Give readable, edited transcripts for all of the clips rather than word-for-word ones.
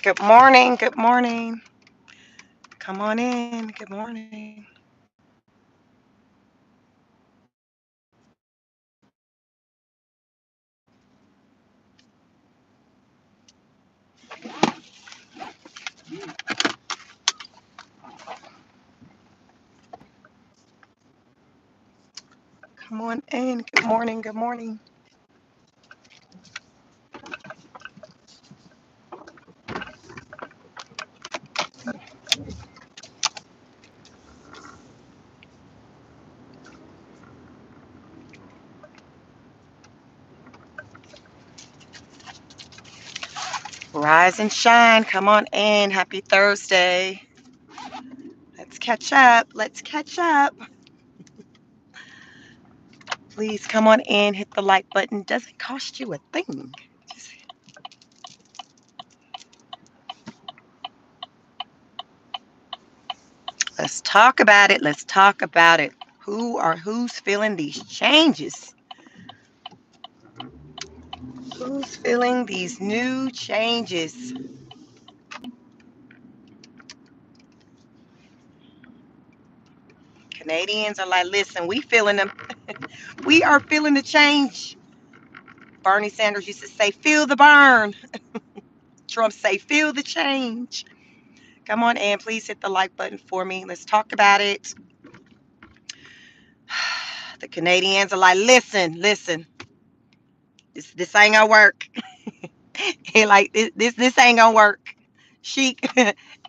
Good morning. Good morning. Come on in. Good morning. Come on in. Good morning. Good morning. Rise and shine. Come on in. Happy Thursday. Let's catch up. Let's catch up. Please come on in. Hit the like button. Doesn't cost you a thing. Just- Let's talk about it. Let's talk about it. Who's feeling these changes? Who's feeling these new changes? Canadians are like, listen, we feeling them. We are feeling the change. Bernie Sanders used to say, feel the burn. Trump say, feel the change. Come on in. Please hit the like button for me. Let's talk about it. The Canadians are like, listen. This ain't gonna work. And like this ain't gonna work. She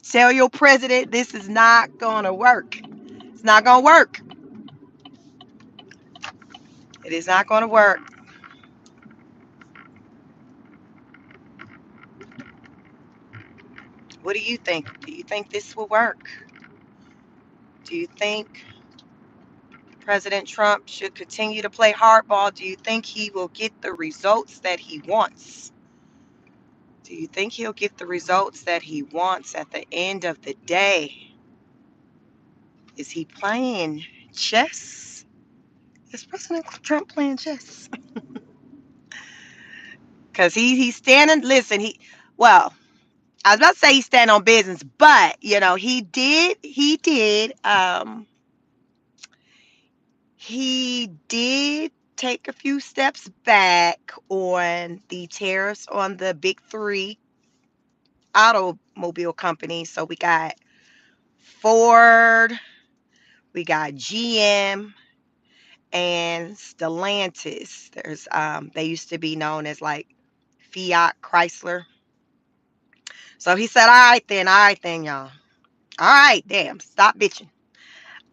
tell your president this is not gonna work. It's not gonna work. It is not gonna work. What do you think? Do you think this will work? Do you think President Trump should continue to play hardball? Do you think he will get the results that he wants? Do you think he'll get the results that he wants at the end of the day? Is he playing chess? Is President Trump playing chess? Because he's standing, listen, well, I was about to say he's standing on business, but, he did take a few steps back on the tariffs on the big three automobile companies. So we got Ford, we got GM, and Stellantis. They used to be known as like Fiat Chrysler. So he said, all right then, y'all. All right, damn, stop bitching.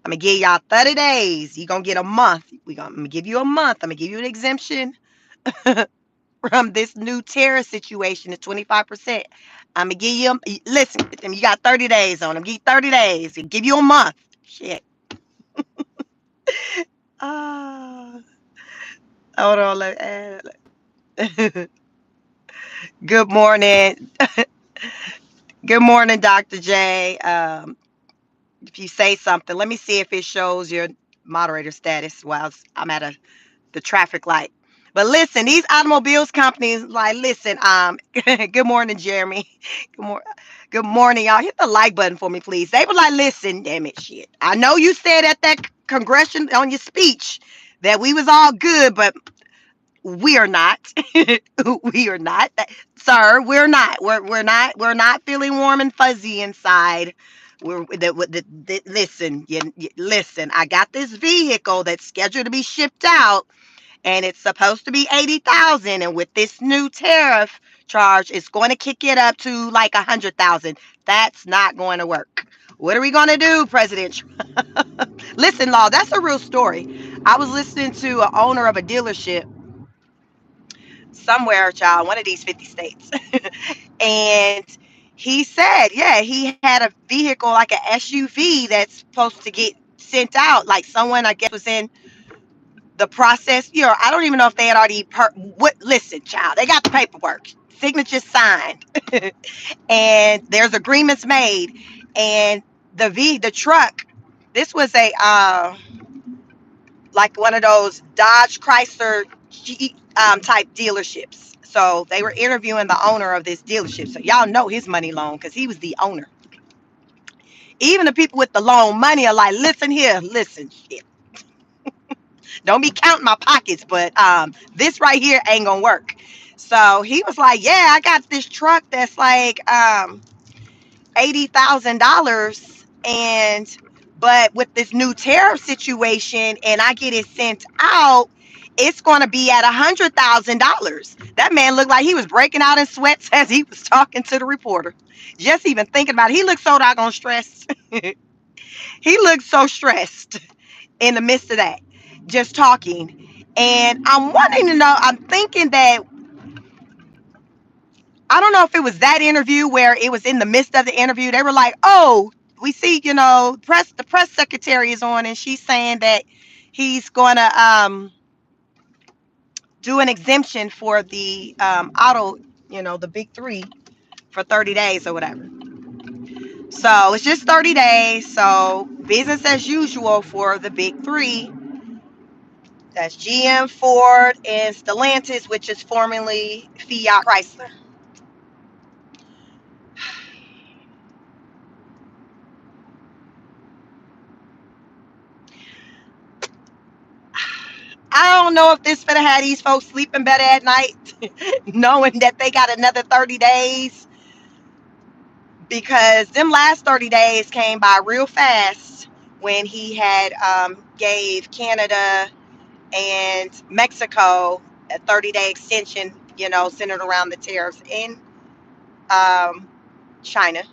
I'm gonna give y'all 30 days. You're gonna get a month. I'm gonna give you a month. I'm gonna give you an exemption from this new tariff situation at 25%. I'm gonna give you, listen, you got 30 days on them. Give you 30 days and give you a month. Shit. Ah, hold on. Good morning. Good morning, Dr. J. If you say something, let me see if it shows your moderator status while I'm at the traffic light. But listen, these automobiles companies, like, listen, good morning, Jeremy. Good morning. Good morning, y'all. Hit the like button for me, please. They were like, listen, damn it, shit. I know you said at that congression on your speech that we was all good, but we are not. We are not. Sir, we're not. We're not feeling warm and fuzzy inside. Listen, listen. I got this vehicle that's scheduled to be shipped out, and it's supposed to be 80,000. And with this new tariff charge, it's going to kick it up to like 100,000. That's not going to work. What are we going to do, President Trump? Listen, Law, that's a real story. I was listening to an owner of a dealership somewhere, child, one of these 50 states. And he said, yeah, he had a vehicle like an SUV that's supposed to get sent out. Like someone, I guess, was in the process. I don't even know if they had already listen, child, they got the paperwork, signatures signed, and there's agreements made. And the truck, this was a like one of those Dodge Chrysler type dealerships. So they were interviewing the owner of this dealership. So y'all know his money long because he was the owner. Even the people with the loan money are like, listen here, listen, shit. Don't be counting my pockets, but this right here ain't gonna work. So he was like, yeah, I got this truck that's like $80,000, and but with this new tariff situation, and I get it sent out, it's going to be at $100,000. That man looked like he was breaking out in sweats as he was talking to the reporter. Just even thinking about it, he looked so doggone stressed. He looked so stressed in the midst of that, just talking. And I'm wanting to know, I'm thinking that I don't know if it was that interview where it was in the midst of the interview. They were like, "Oh, we see, the press secretary is on, and she's saying that he's going to do an exemption for the auto, the big three for 30 days or whatever." So it's just 30 days. So business as usual for the big three. That's GM, Ford, and Stellantis, which is formerly Fiat Chrysler. I don't know if this finna have these folks sleeping better at night, knowing that they got another 30 days, because them last 30 days came by real fast when he had gave Canada and Mexico a 30-day extension, centered around the tariffs in um, China.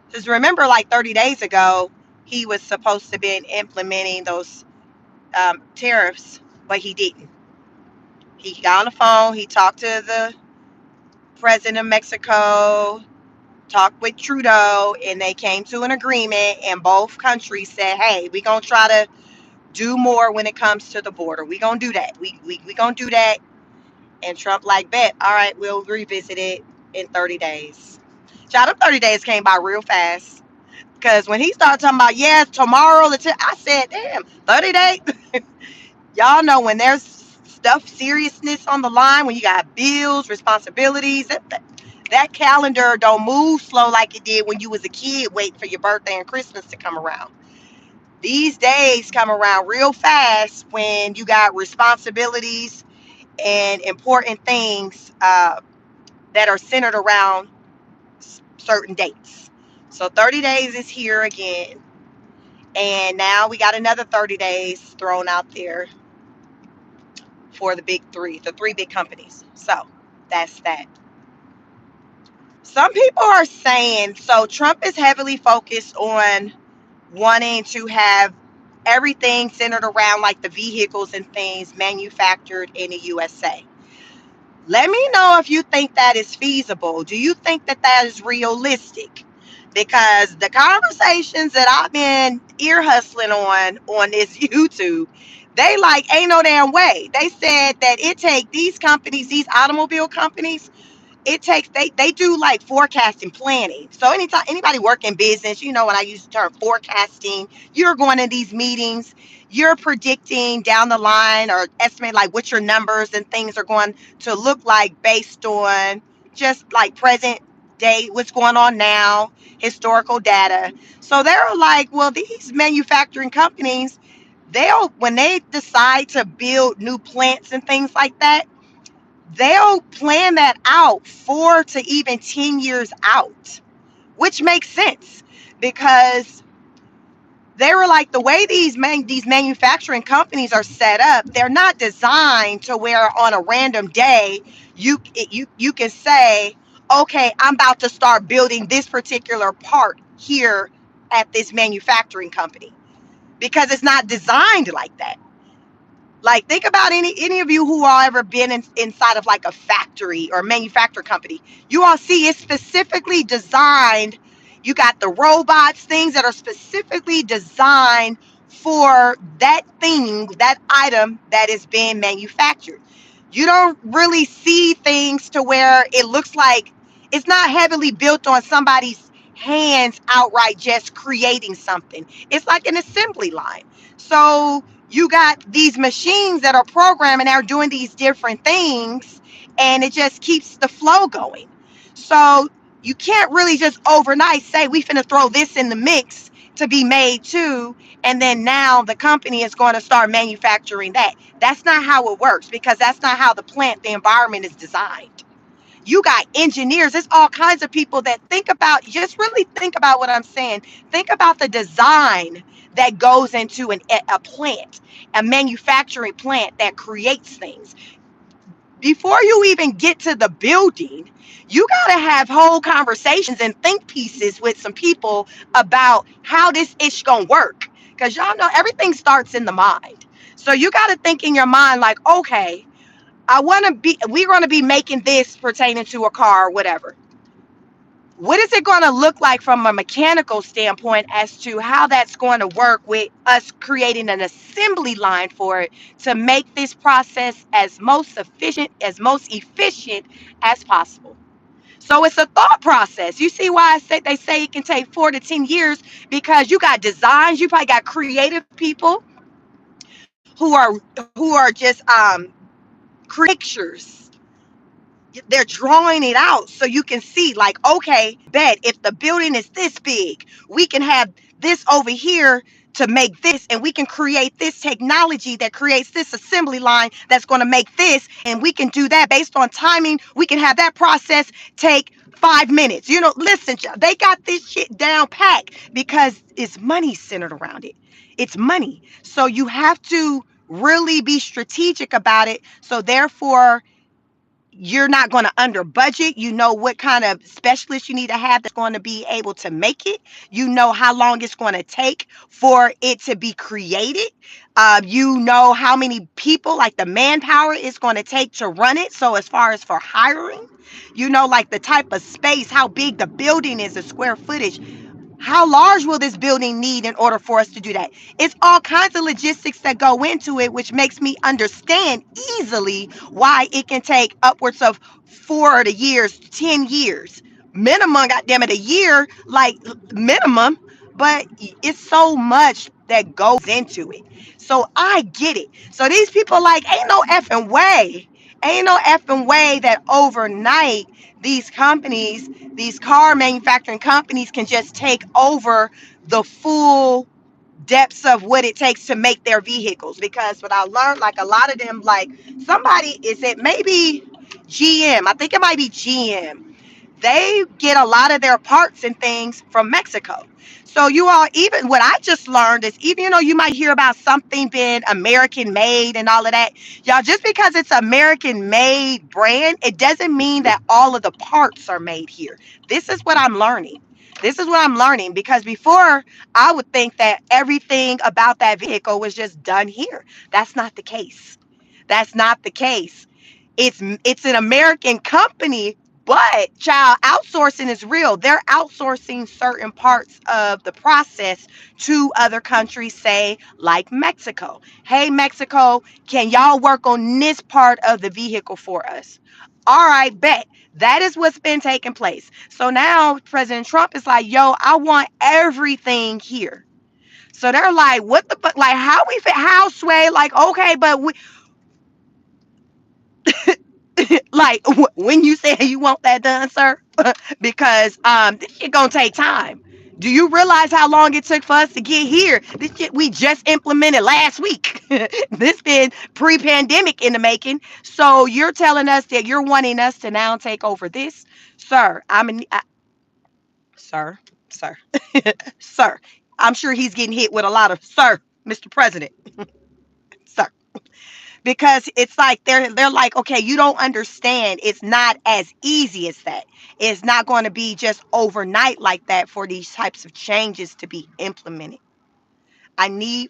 Because remember, like 30 days ago, he was supposed to be implementing those tariffs, but he didn't. He got on the phone, he talked to the president of Mexico, talked with Trudeau, and they came to an agreement. And both countries said, "Hey, we're gonna try to do more when it comes to the border. We're gonna do that. We gonna do that." And Trump like, "Bet, all right, we'll revisit it in 30 days." Child, them 30 days came by real fast. Because when he started talking about, yes, tomorrow, I said, damn, 30 days. Y'all know when there's stuff, seriousness on the line, when you got bills, responsibilities, that calendar don't move slow like it did when you was a kid waiting for your birthday and Christmas to come around. These days come around real fast when you got responsibilities and important things that are centered around certain dates. So 30 days is here again. And now we got another 30 days thrown out there for the big three, the three big companies. So that's that. Some people are saying, so Trump is heavily focused on wanting to have everything centered around like the vehicles and things manufactured in the USA. Let me know if you think that is feasible. Do you think that that is realistic? Because the conversations that I've been ear hustling on this YouTube, they like ain't no damn way. They said that it take these companies, these automobile companies, it takes they do like forecasting planning. So anytime anybody work in business, when I use the term forecasting, you're going to these meetings, you're predicting down the line or estimate like what your numbers and things are going to look like based on just like present day, what's going on now, historical data. So they're like, well, these manufacturing companies, they'll when they decide to build new plants and things like that, they'll plan that out 4 to even 10 years out, which makes sense because they were like the way these manufacturing companies are set up, they're not designed to where on a random day you can say, okay, I'm about to start building this particular part here at this manufacturing company, because it's not designed like that. Like, think about any of you who all ever been inside of like a factory or manufacturing company. You all see it's specifically designed. You got the robots, things that are specifically designed for that thing, that item that is being manufactured. You don't really see things to where it looks like it's not heavily built on somebody's hands outright just creating something. It's like an assembly line. So You got these machines that are programming, they're doing these different things, and it just keeps the flow going. So you can't really just overnight say we finna throw this in the mix to be made too, and then now the company is going to start manufacturing that. That's not how it works, because that's not how the environment is designed. You got engineers, there's all kinds of people that think about, just really think about what I'm saying. Think about the design that goes into a plant, a manufacturing plant that creates things. Before you even get to the building, you got to have whole conversations and think pieces with some people about how this ish gonna work, because y'all know everything starts in the mind. So you got to think in your mind like, okay, we're going to be making this pertaining to a car or whatever. What is it going to look like from a mechanical standpoint as to how that's going to work with us creating an assembly line for it to make this process most efficient as possible? So it's a thought process. You see why they say it can take 4 to 10 years, because you got designs, you probably got creative people who are just pictures. They're drawing it out so you can see, like, okay, bet if the building is this big, we can have this over here to make this, and we can create this technology that creates this assembly line that's going to make this, and we can do that based on timing. We can have that process take 5 minutes. Listen, they got this shit down packed because it's money centered around it. It's money. So you have to really be strategic about it. So therefore, you're not going to under budget. You know what kind of specialist you need to have that's going to be able to make it. You know how long it's going to take for it to be created. You know how many people, like the manpower, is going to take to run it. So as far as for hiring, like the type of space, how big the building is, the square footage. How large will this building need in order for us to do that? It's all kinds of logistics that go into it, which makes me understand easily why it can take upwards of 4 years, 10 years. Minimum, goddamn it, a year, like minimum, but it's so much that goes into it. So I get it. So these people like, ain't no effing way. Ain't no effing way that overnight these companies, these car manufacturing companies, can just take over the full depths of what it takes to make their vehicles. Because what I learned, like a lot of them, like somebody, is it maybe GM? I think it might be GM. They get a lot of their parts and things from Mexico. So you all, even what I just learned is, even you might hear about something being American made and all of that, y'all, just because it's American made brand, it doesn't mean that all of the parts are made here. This is what I'm learning. This is what I'm learning, because before I would think that everything about that vehicle was just done here. That's not the case. That's not the case. It's an American company, but child, outsourcing is real. They're outsourcing certain parts of the process to other countries, say like Mexico. Hey, Mexico, can y'all work on this part of the vehicle for us? All right, bet. That is what's been taking place. So now President Trump is like, yo, I want everything here. So they're like, what the fuck? Like, how sway? Like, okay, but like when you say you want that done, sir, because this shit gonna take time. Do you realize how long it took for us to get here? This shit we just implemented last week. This been pre-pandemic in the making. So you're telling us that you're wanting us to now take over this, sir? Sir, sir, sir. I'm sure he's getting hit with a lot of sir, Mr. President, sir, because it's like they're like, okay, you don't understand, it's not as easy as that. It's not going to be just overnight like that for these types of changes to be implemented. I need,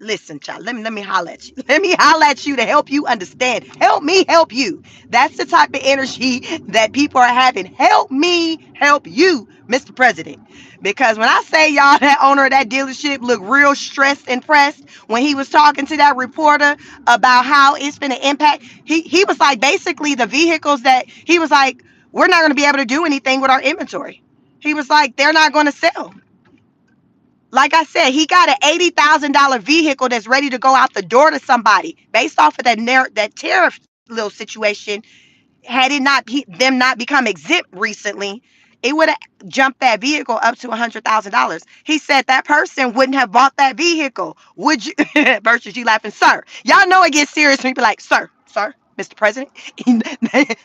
listen, child, let me holler at you. Let me holler at you to help you understand. Help me help you. That's the type of energy that people are having. Help me help you, Mr. President. Because when I say, y'all, that owner of that dealership looked real stressed and pressed when he was talking to that reporter about how it's been an impact. He was like, basically the vehicles that he was like, we're not going to be able to do anything with our inventory. He was like, they're not going to sell. Like I said, he got an $80,000 vehicle that's ready to go out the door to somebody based off of that tariff little situation. Had it not them not become exempt recently, it would have jumped that vehicle up to $100,000. He said that person wouldn't have bought that vehicle. Would you? Versus you laughing, sir. Y'all know it gets serious when you be like, sir, Mr. President,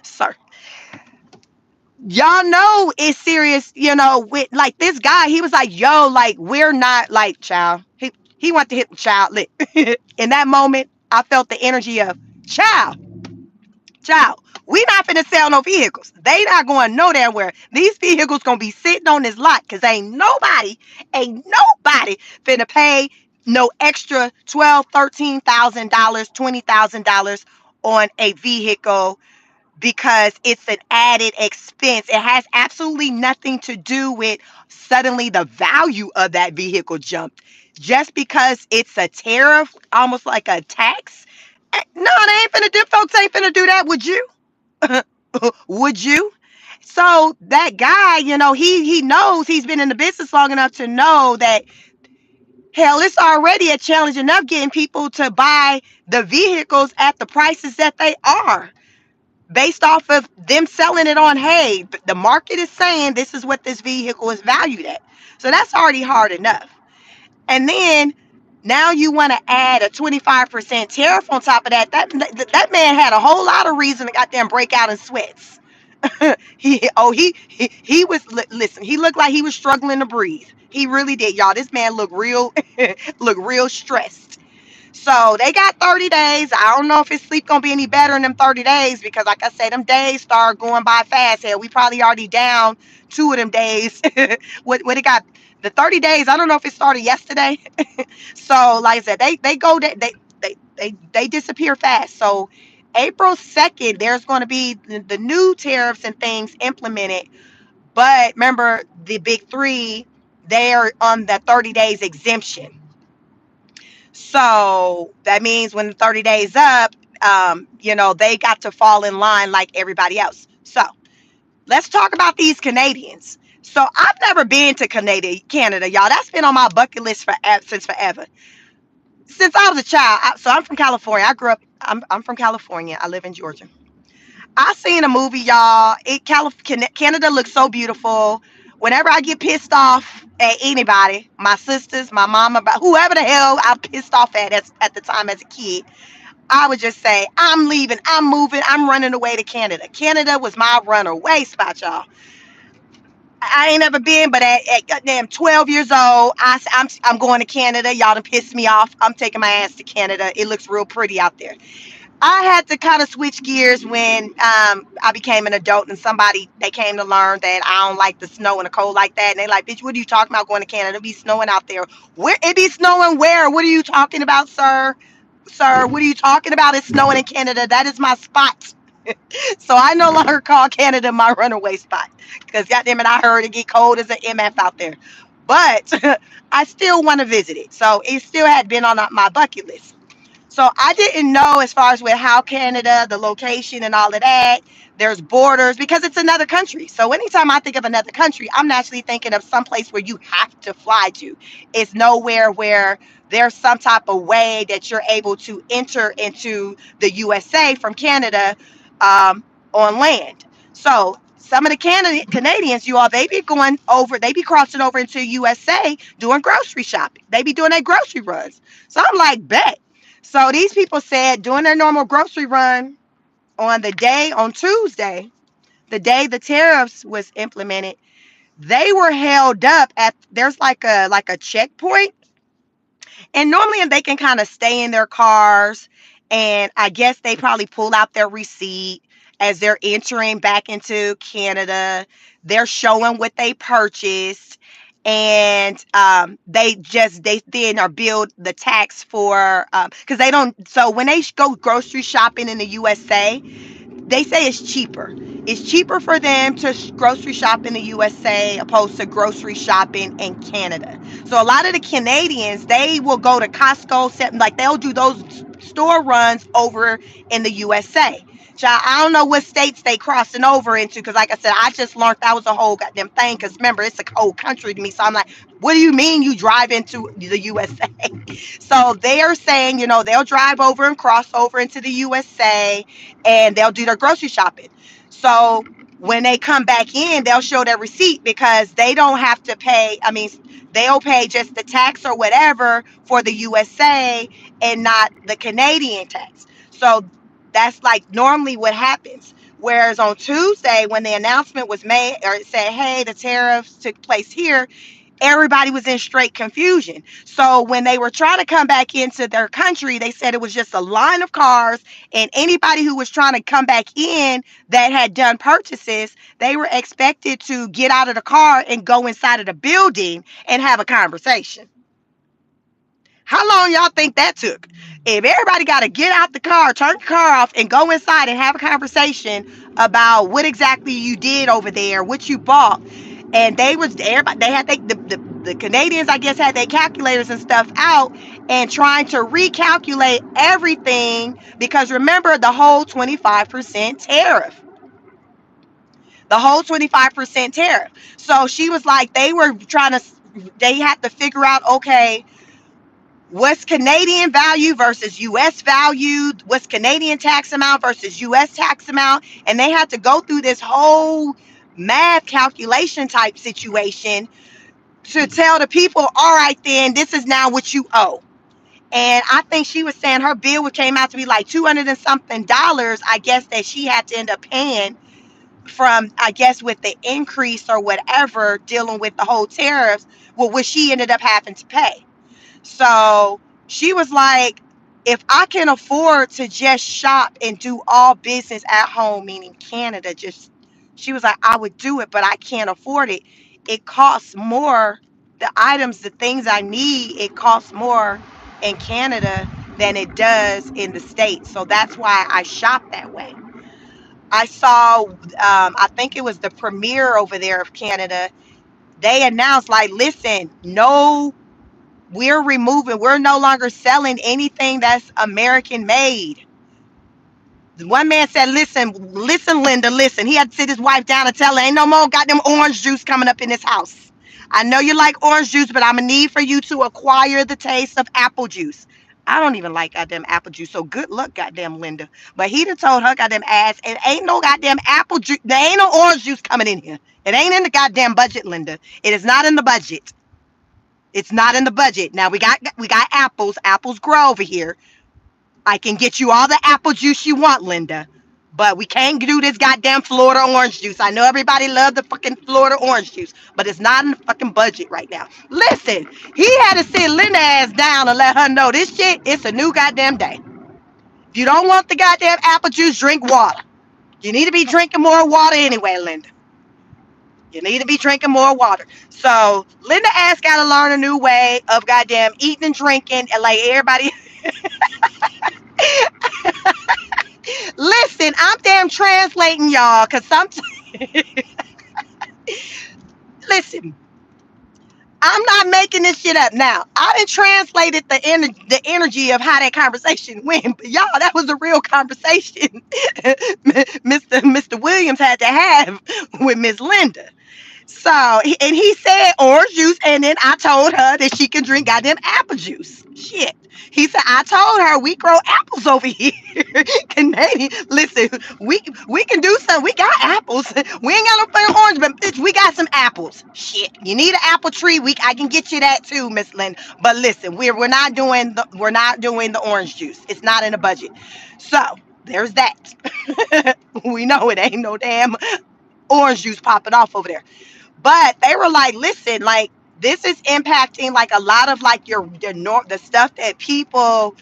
sir. Y'all know it's serious, with like this guy, he was like, yo, like, we're not like child. He wanted to hit the child lick. In that moment, I felt the energy of child, child. We not finna sell no vehicles. They not going no damn where. These vehicles gonna be sitting on this lot because ain't nobody finna pay no extra 12, $13,000, $20,000 on a vehicle because it's an added expense. It has absolutely nothing to do with suddenly the value of that vehicle jumped. Just because it's a tariff, almost like a tax. No, they ain't finna do, folks ain't finna do that. Would you? Would you? So that guy, he knows, he's been in the business long enough to know that hell, it's already a challenge enough getting people to buy the vehicles at the prices that they are, based off of them selling it on, hey, the market is saying this is what this vehicle is valued at. So that's already hard enough. And then now you want to add a 25% tariff on top of that. That man had a whole lot of reason to goddamn break out in sweats. He was, listen, he looked like he was struggling to breathe. He really did, y'all. This man looked real look real stressed. So they got 30 days. I don't know if his sleep gonna be any better in them 30 days because, like I said, them days start going by fast. Hell, we probably already down 2 of them days. What it got? The 30 days. I don't know if it started yesterday. So, like I said, they go they disappear fast. So, April 2nd, there's going to be the new tariffs and things implemented. But remember, the big three, they're on the 30 days exemption. So that means when the 30 days up, they got to fall in line like everybody else. So let's talk about these Canadians. So I've never been to Canada, y'all. That's been on my bucket list since forever. Since I was a child. So I'm from California. I grew up. I'm from California. I live in Georgia. I seen a movie, y'all. Canada looks so beautiful. Whenever I get pissed off at anybody, my sisters, my mama, whoever the hell I'm pissed off at the time as a kid, I would just say, I'm leaving, I'm moving, I'm running away to Canada. Canada was my runaway spot, y'all. I ain't never been, but at goddamn 12 years old, I'm going to Canada. Y'all done pissed me off. I'm taking my ass to Canada. It looks real pretty out there. I had to kind of switch gears when I became an adult and they came to learn that I don't like the snow and the cold like that. And they like, bitch, what are you talking about going to Canada? It be snowing out there. Where it be snowing where? What are you talking about, sir? Sir, what are you talking about? It's snowing in Canada. That is my spot. So I no longer call Canada my runaway spot. Because goddamn it, I heard it get cold as an MF out there. But I still want to visit it. So it still had been on my bucket list. So I didn't know as far as with how Canada, the location and all of that, there's borders because it's another country. So anytime I think of another country, I'm naturally thinking of some place where you have to fly to. It's nowhere where there's some type of way that you're able to enter into the USA from Canada on land. So some of the Canadians, you all, they be crossing over into USA doing grocery shopping. They be doing their grocery runs. So I'm like, bet. So these people said during their normal grocery run on Tuesday, the day the tariffs was implemented, they were held up there's like a checkpoint, and normally they can kind of stay in their cars, and I guess they probably pull out their receipt as they're entering back into Canada. They're showing what they purchased, and they then are billed the tax for because they don't. So when they go grocery shopping in the USA, they say it's cheaper. It's cheaper for them to grocery shop in the USA opposed to grocery shopping in Canada. So a lot of the Canadians, they will go to Costco, like they'll do those store runs over in the USA. Child, I don't know what states they crossing over into because, like I said, I just learned that was a whole goddamn thing. Because remember, it's a whole country to me. So I'm like, what do you mean you drive into the USA? So they're saying, they'll drive over and cross over into the USA and they'll do their grocery shopping. So when they come back in, they'll show their receipt because they don't have to pay. I mean, they'll pay just the tax or whatever for the USA and not the Canadian tax. So that's like normally what happens. Whereas on Tuesday, when the announcement was made or it said, hey, the tariffs took place here, everybody was in straight confusion. So when they were trying to come back into their country, they said it was just a line of cars, and anybody who was trying to come back in that had done purchases, they were expected to get out of the car and go inside of the building and have a conversation. How long y'all think that took? If everybody got to get out the car, turn the car off, and go inside and have a conversation about what exactly you did over there, what you bought, and everybody, they had the Canadians, I guess, had their calculators and stuff out and trying to recalculate everything because remember the whole 25% tariff. The whole 25% tariff. So she was like, they had to figure out, okay, what's Canadian value versus US value, what's Canadian tax amount versus US tax amount, and they had to go through this whole math calculation type situation to tell the people, all right, then this is now what you owe. And I think she was saying her bill came out to be like 200 and something dollars, I guess, that she had to end up paying from, I guess, with the increase or whatever, dealing with the whole tariffs, well, what she ended up having to pay. So she was like, if I can afford to just shop and do all business at home, meaning Canada, she was like, I would do it, but I can't afford it. It costs more. The items, the things I need, it costs more in Canada than it does in the States. So that's why I shop that way. I saw, I think it was the premier over there of Canada. They announced, like, listen, no, we're no longer selling anything that's American made. One man said, listen, Linda, listen. He had to sit his wife down and tell her, ain't no more goddamn orange juice coming up in this house. I know you like orange juice, but I'm going to need for you to acquire the taste of apple juice. I don't even like goddamn apple juice, so good luck, goddamn Linda. But he done told her goddamn ass, it ain't no goddamn apple juice. There ain't no orange juice coming in here. It ain't in the goddamn budget, Linda. It is not in the budget. It's not in the budget. Now we got apples. Apples grow over here. I can get you all the apple juice you want, Linda. But we can't do this goddamn Florida orange juice. I know everybody loves the fucking Florida orange juice, but it's not in the fucking budget right now. Listen, he had to sit Linda ass down and let her know this shit, it's a new goddamn day. If you don't want the goddamn apple juice, drink water. You need to be drinking more water anyway, Linda. You need to be drinking more water. So Linda ass got to learn a new way of goddamn eating and drinking, and like everybody. Listen, I'm damn translating y'all, cause sometimes. Listen, I'm not making this shit up now. I done translated the energy of how that conversation went, but y'all, that was a real conversation. Mr. Williams had to have with Miss Linda. So, and he said orange juice, and then I told her that she can drink goddamn apple juice. Shit. He said, I told her we grow apples over here. Canadian. Listen, we can do something. We got apples. We ain't got no fucking orange, but bitch, we got some apples. Shit. You need an apple tree. I can get you that too, Miss Lynn. But listen, we're not doing the orange juice. It's not in the budget. So there's that. We know it ain't no damn orange juice popping off over there. But they were like, listen, like this is impacting like a lot of like the stuff that people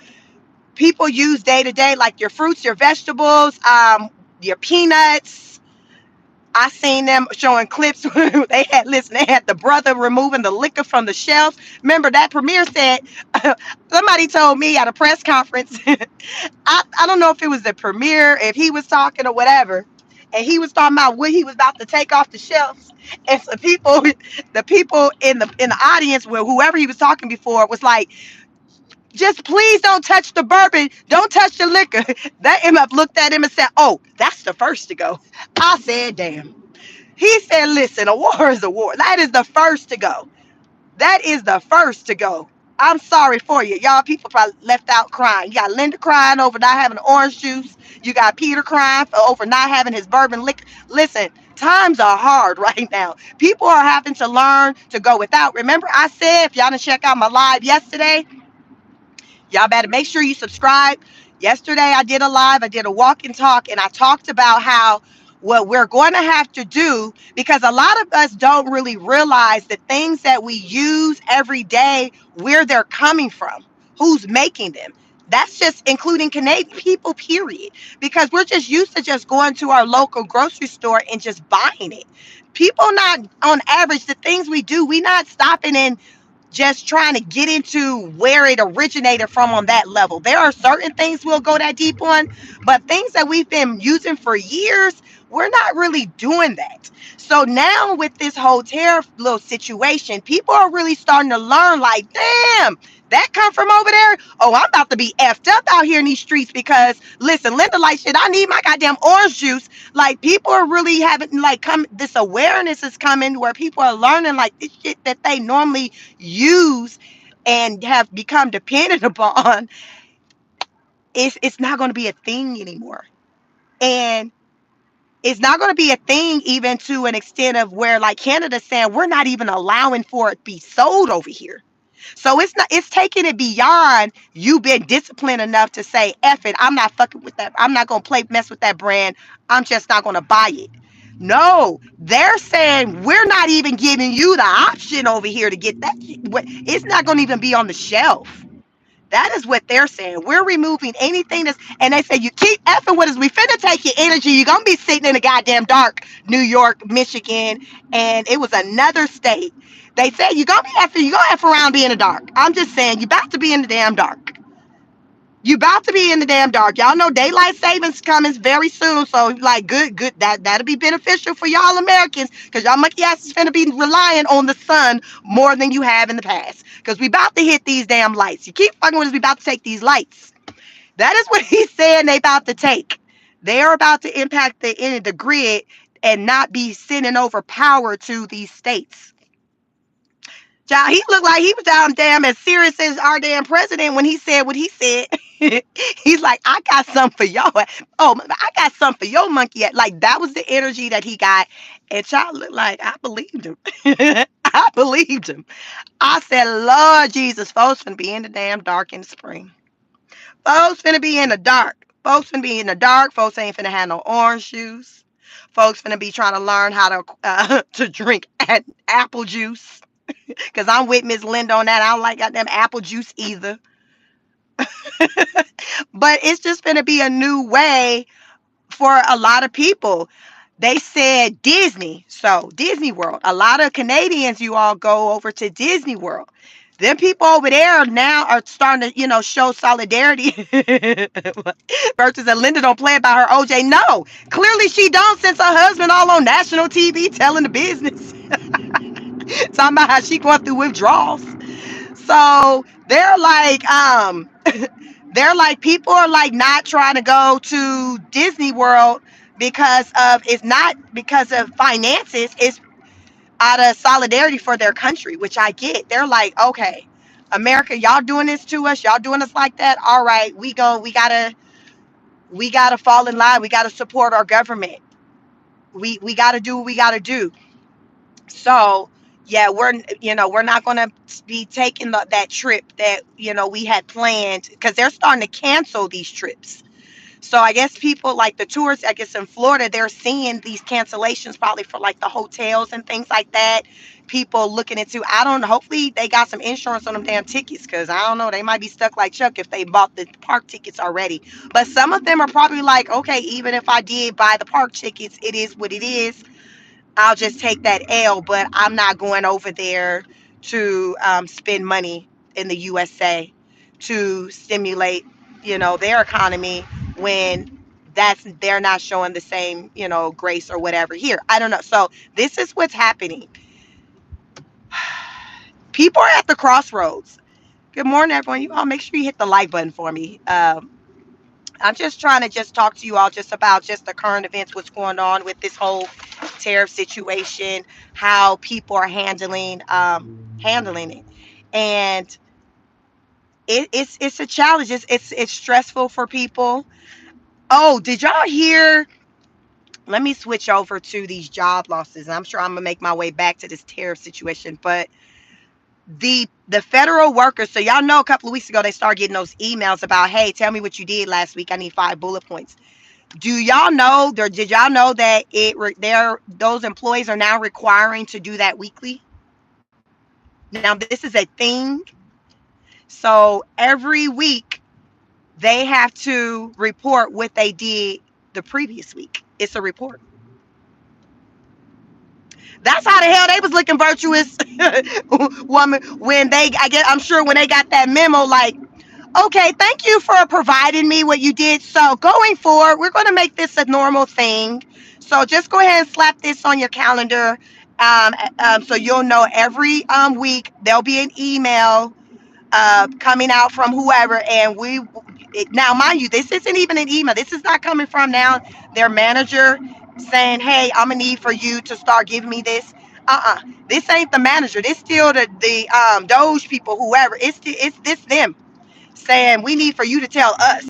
use day to day, like your fruits, your vegetables, your peanuts. I seen them showing clips where they had the brother removing the liquor from the shelves. Remember that premier said, somebody told me at a press conference, I don't know if it was the premier, if he was talking or whatever, and he was talking about what he was about to take off the shelves. And so the people in the audience, where whoever he was talking before was like, Just please don't touch the bourbon. Don't touch the liquor. That MF looked at him and said, oh, that's the first to go. I said, damn. He said, listen, a war is a war. That is the first to go. That is the first to go. I'm sorry for you. Y'all people probably left out crying. You got Linda crying over not having orange juice. You got Peter crying over not having his bourbon liquor. Listen, times are hard right now. People are having to learn to go without. Remember, I said, if y'all didn't check out my live yesterday, y'all better make sure you subscribe. Yesterday, I did a live, I did a walk and talk, and I talked about how what we're going to have to do, because a lot of us don't really realize the things that we use every day, where they're coming from, who's making them. That's just including Canadian people, period. Because we're just used to just going to our local grocery store and just buying it. People not on average, the things we do, we not stopping and just trying to get into where it originated from on that level. There are certain things we'll go that deep on, but things that we've been using for years, we're not really doing that. So now with this whole tariff little situation, people are really starting to learn like, damn, that come from over there. Oh, I'm about to be effed up out here in these streets because listen, Linda, like shit, I need my goddamn orange juice. Like people are really having like come this awareness is coming where people are learning like this shit that they normally use and have become dependent upon, it's not going to be a thing anymore. And it's not going to be a thing even to an extent of where like Canada's saying we're not even allowing for it to be sold over here. So it's not, it's taking it beyond you being disciplined enough to say, F it, I'm not fucking with that. I'm not gonna play mess with that brand. I'm just not gonna buy it. No, they're saying we're not even giving you the option over here to get that. It's not gonna even be on the shelf. That is what they're saying. We're removing anything that's, and they say you keep effing with us. We finna take your energy. You're gonna be sitting in the goddamn dark, New York, Michigan, and it was another state. They said you're gonna be effing, you gonna F around be in the dark. I'm just saying, you about to be in the damn dark. You about to be in the damn dark. Y'all know daylight savings coming very soon. So like good. That'll be beneficial for y'all Americans because y'all monkey asses finna be relying on the sun more than you have in the past. Because we about to hit these damn lights. You keep fucking with us, we about to take these lights. That is what he's saying they about to take. They are about to impact the grid and not be sending over power to these states. Child, he looked like he was down damn as serious as our damn president when he said what he said. He's like, I got something for y'all. Oh, I got something for your monkey. Like that was the energy that he got. And child looked like I believed him. I believed him. I said, Lord Jesus, folks finna be in the damn dark in the spring. Folks finna be in the dark. Folks finna be in the dark. Folks ain't finna have no orange juice. Folks finna be trying to learn how to drink apple juice. Cause I'm with Miss Linda on that. I don't like goddamn apple juice either. But it's just gonna be a new way for a lot of people. They said Disney. So Disney World. A lot of Canadians, you all go over to Disney World. Them people over there now are starting to, show solidarity. Versus that Linda don't play about her OJ. No, clearly she don't since her husband all on national TV telling the business. Talking about how she going through withdrawals. So they're like people are like not trying to go to Disney World because of it's not because of finances, it's out of solidarity for their country, which I get. They're like, okay, America, y'all doing this to us, y'all doing us like that. All right, we gotta fall in line. We gotta support our government. We gotta do what we gotta do. So yeah, we're not gonna be taking that trip that we had planned because they're starting to cancel these trips. So I guess people like the tourists, I guess in Florida, they're seeing these cancellations probably for like the hotels and things like that. People looking into, I don't know, hopefully they got some insurance on them damn tickets because I don't know, they might be stuck like Chuck if they bought the park tickets already. But some of them are probably like, okay, even if I did buy the park tickets, it is what it is. I'll just take that L, but I'm not going over there to spend money in the USA to stimulate, their economy when they're not showing the same, grace or whatever here. I don't know. So this is what's happening. People are at the crossroads. Good morning, everyone. You all make sure you hit the like button for me. I'm just trying to just talk to you all just about just the current events, what's going on with this whole tariff situation, how people are handling it, and it's a challenge. It's stressful for people. Oh, did y'all hear? Let me switch over to these job losses. I'm sure I'm gonna make my way back to this tariff situation, but the federal workers, so y'all know a couple of weeks ago they started getting those emails about, hey, tell me what you did last week, I need 5 bullet points. Do y'all know, or did y'all know that those employees are now requiring to do that weekly? Now this is a thing. So every week they have to report what they did the previous week. It's a report. That's how the hell they was looking virtuous woman when they, I guess, I'm sure when they got that memo, like, okay, thank you for providing me what you did. So going forward, we're going to make this a normal thing. So just go ahead and slap this on your calendar. So you'll know every week there'll be an email coming out from whoever, and now, mind you, this isn't even an email. This is not coming from now their manager saying, "Hey, I'm gonna need for you to start giving me this." This ain't the manager. This still the Doge people, whoever. It's this them saying we need for you to tell us.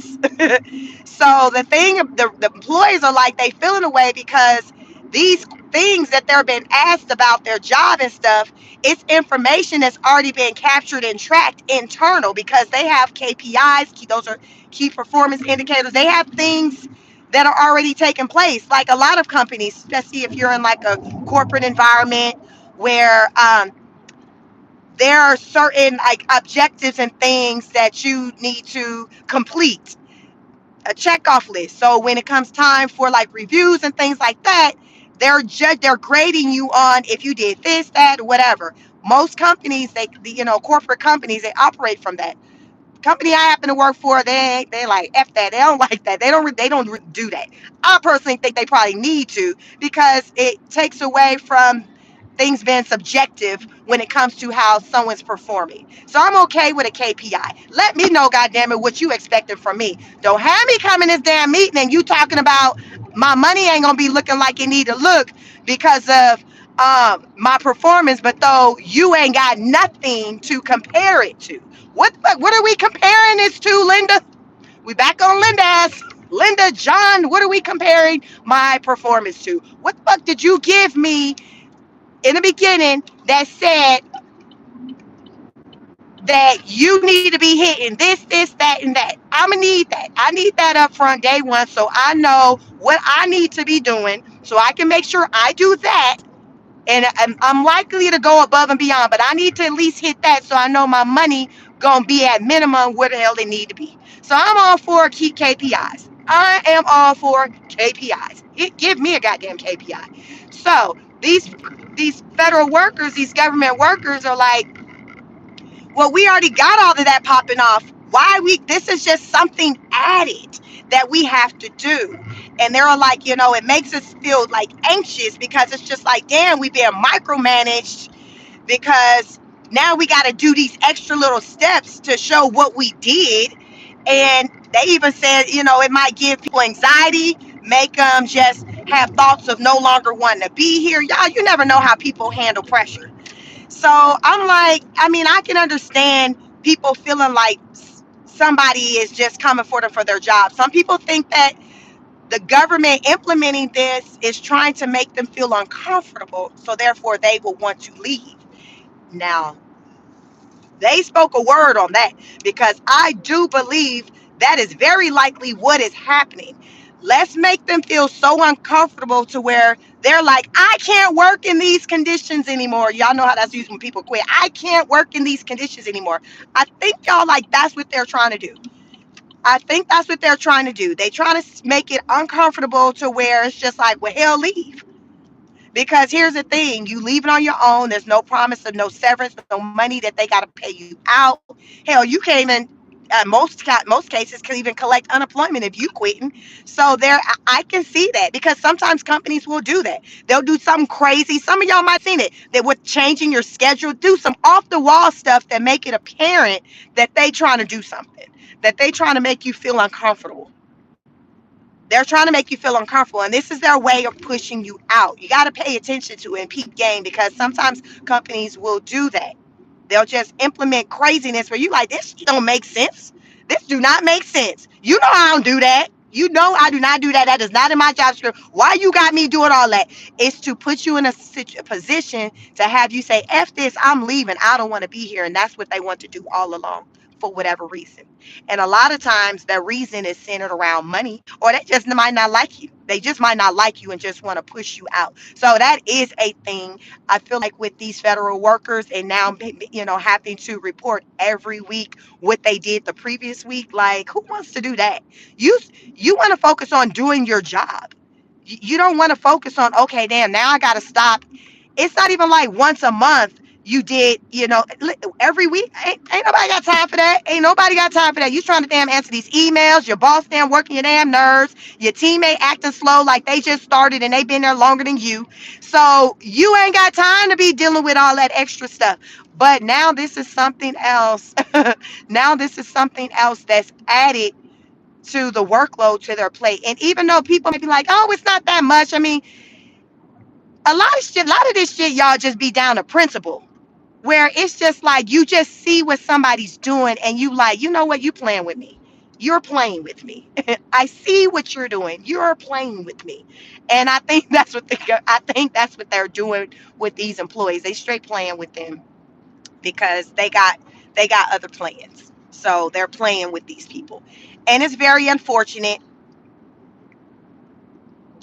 So the thing, the employees are like they feeling away because these things that they're being asked about their job and stuff, it's information that's already been captured and tracked internal because they have KPIs. Those are key performance indicators. They have things that are already taking place. Like a lot of companies, especially if you're in like a corporate environment where there are certain like objectives and things that you need to complete, a checkoff list. So when it comes time for like reviews and things like that, they're grading you on if you did this, that, whatever. Most companies, corporate companies, they operate from that. Company I happen to work for, they like f that. They don't like that. They don't do that. I personally think they probably need to because it takes away from things being subjective when it comes to how someone's performing. So I'm okay with a KPI. Let me know, goddamn it, what you expecting from me. Don't have me come in this damn meeting and you talking about my money ain't gonna be looking like it need to look because of my performance, but though you ain't got nothing to compare it to. What are we comparing this to, Linda? We back on Linda ass. Linda, John, what are we comparing my performance to? What the fuck did you give me in the beginning that said that you need to be hitting this, that, and that? I'm gonna need that. I need that up front day one so I know what I need to be doing so I can make sure I do that. And I'm likely to go above and beyond, but I need to at least hit that so I know my money gonna be at minimum where the hell they need to be. So I'm all for key KPIs. I am all for KPIs. Give me a goddamn KPI. So these federal workers, these government workers are like, well, we already got all of that popping off. Why we? This is just something added that we have to do. And they're like, it makes us feel like anxious because it's just like, damn, we being micromanaged because now we got to do these extra little steps to show what we did. And they even said, it might give people anxiety, make them just have thoughts of no longer wanting to be here. Y'all, you never know how people handle pressure. So I'm like, I mean, I can understand people feeling like somebody is just coming for them for their job. Some people think that the government implementing this is trying to make them feel uncomfortable, so therefore they will want to leave. Now, they spoke a word on that because I do believe that is very likely what is happening. Let's make them feel so uncomfortable to where they're like, I can't work in these conditions anymore. Y'all know how that's used when people quit. I can't work in these conditions anymore. I think y'all like that's what they're trying to do. I think that's what they're trying to do. They trying to make it uncomfortable to where it's just like, well, hell, leave. Because here's the thing, you leave it on your own. There's no promise of no severance, no money that they got to pay you out. Hell, you can't even most cases can even collect unemployment if you quitting. So there, I can see that because sometimes companies will do that. They'll do something crazy. Some of y'all might have seen it. That with changing your schedule, do some off the wall stuff that make it apparent that they trying to do something, that they trying to make you feel uncomfortable. They're trying to make you feel uncomfortable, and this is their way of pushing you out. You got to pay attention to it and peep game because sometimes companies will do that. They'll just implement craziness where you like, this don't make sense. This do not make sense. You know I don't do that. You know I do not do that. That is not in my job description. Why you got me doing all that? It's to put you in a position to have you say, F this, I'm leaving. I don't want to be here. And that's what they want to do all along for whatever reason. And a lot of times the reason is centered around money, or they just might not like you. They just might not like you and just want to push you out. So that is a thing. I feel like with these federal workers and now, having to report every week what they did the previous week, like who wants to do that? You you want to focus on doing your job. You don't want to focus on, okay, damn, now I got to stop. It's not even like once a month you did, every week. Ain't nobody got time for that. Ain't nobody got time for that. You trying to damn answer these emails, your boss damn working your damn nerves, your teammate acting slow like they just started and they been there longer than you. So you ain't got time to be dealing with all that extra stuff. But now this is something else. Now this is something else that's added to the workload to their plate. And even though people may be like, oh, it's not that much. I mean, a lot of this shit, y'all, just be down to principle. Where it's just like you just see what somebody's doing and you like, you know what, you playing with me. You're playing with me. I see what you're doing. You're playing with me. And I think that's what they're doing with these employees. They straight playing with them because they got other plans. So they're playing with these people. And it's very unfortunate.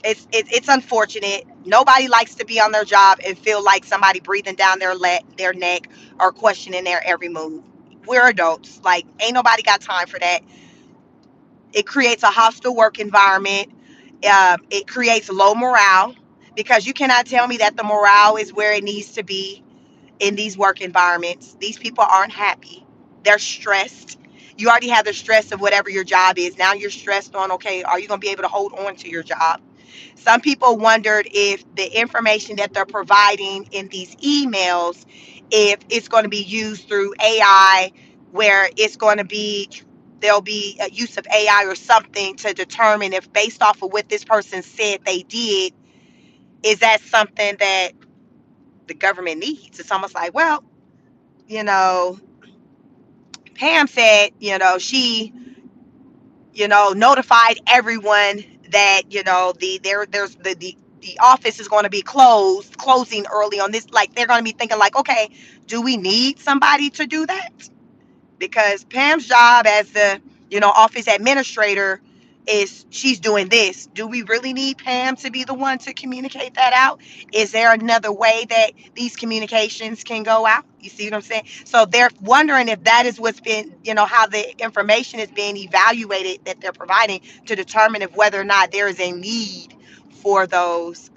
It's unfortunate. Nobody likes to be on their job and feel like somebody breathing down their neck or questioning their every move. We're adults. Like, ain't nobody got time for that. It creates a hostile work environment. It creates low morale because you cannot tell me that the morale is where it needs to be in these work environments. These people aren't happy. They're stressed. You already have the stress of whatever your job is. Now you're stressed on, okay, are you going to be able to hold on to your job? Some people wondered if the information that they're providing in these emails, if it's going to be used through AI, where there'll be a use of AI or something to determine if based off of what this person said they did, is that something that the government needs? It's almost like, well, you know, Pam said, she, notified everyone that, the office is going to be closing early on this. Like they're going to be thinking like, okay, do we need somebody to do that? Because Pam's job as the, office administrator is she's doing this. Do we really need Pam to be the one to communicate that out? Is there another way that these communications can go out? You see what I'm saying? So they're wondering if that is what's been, how the information is being evaluated that they're providing to determine if whether or not there is a need for those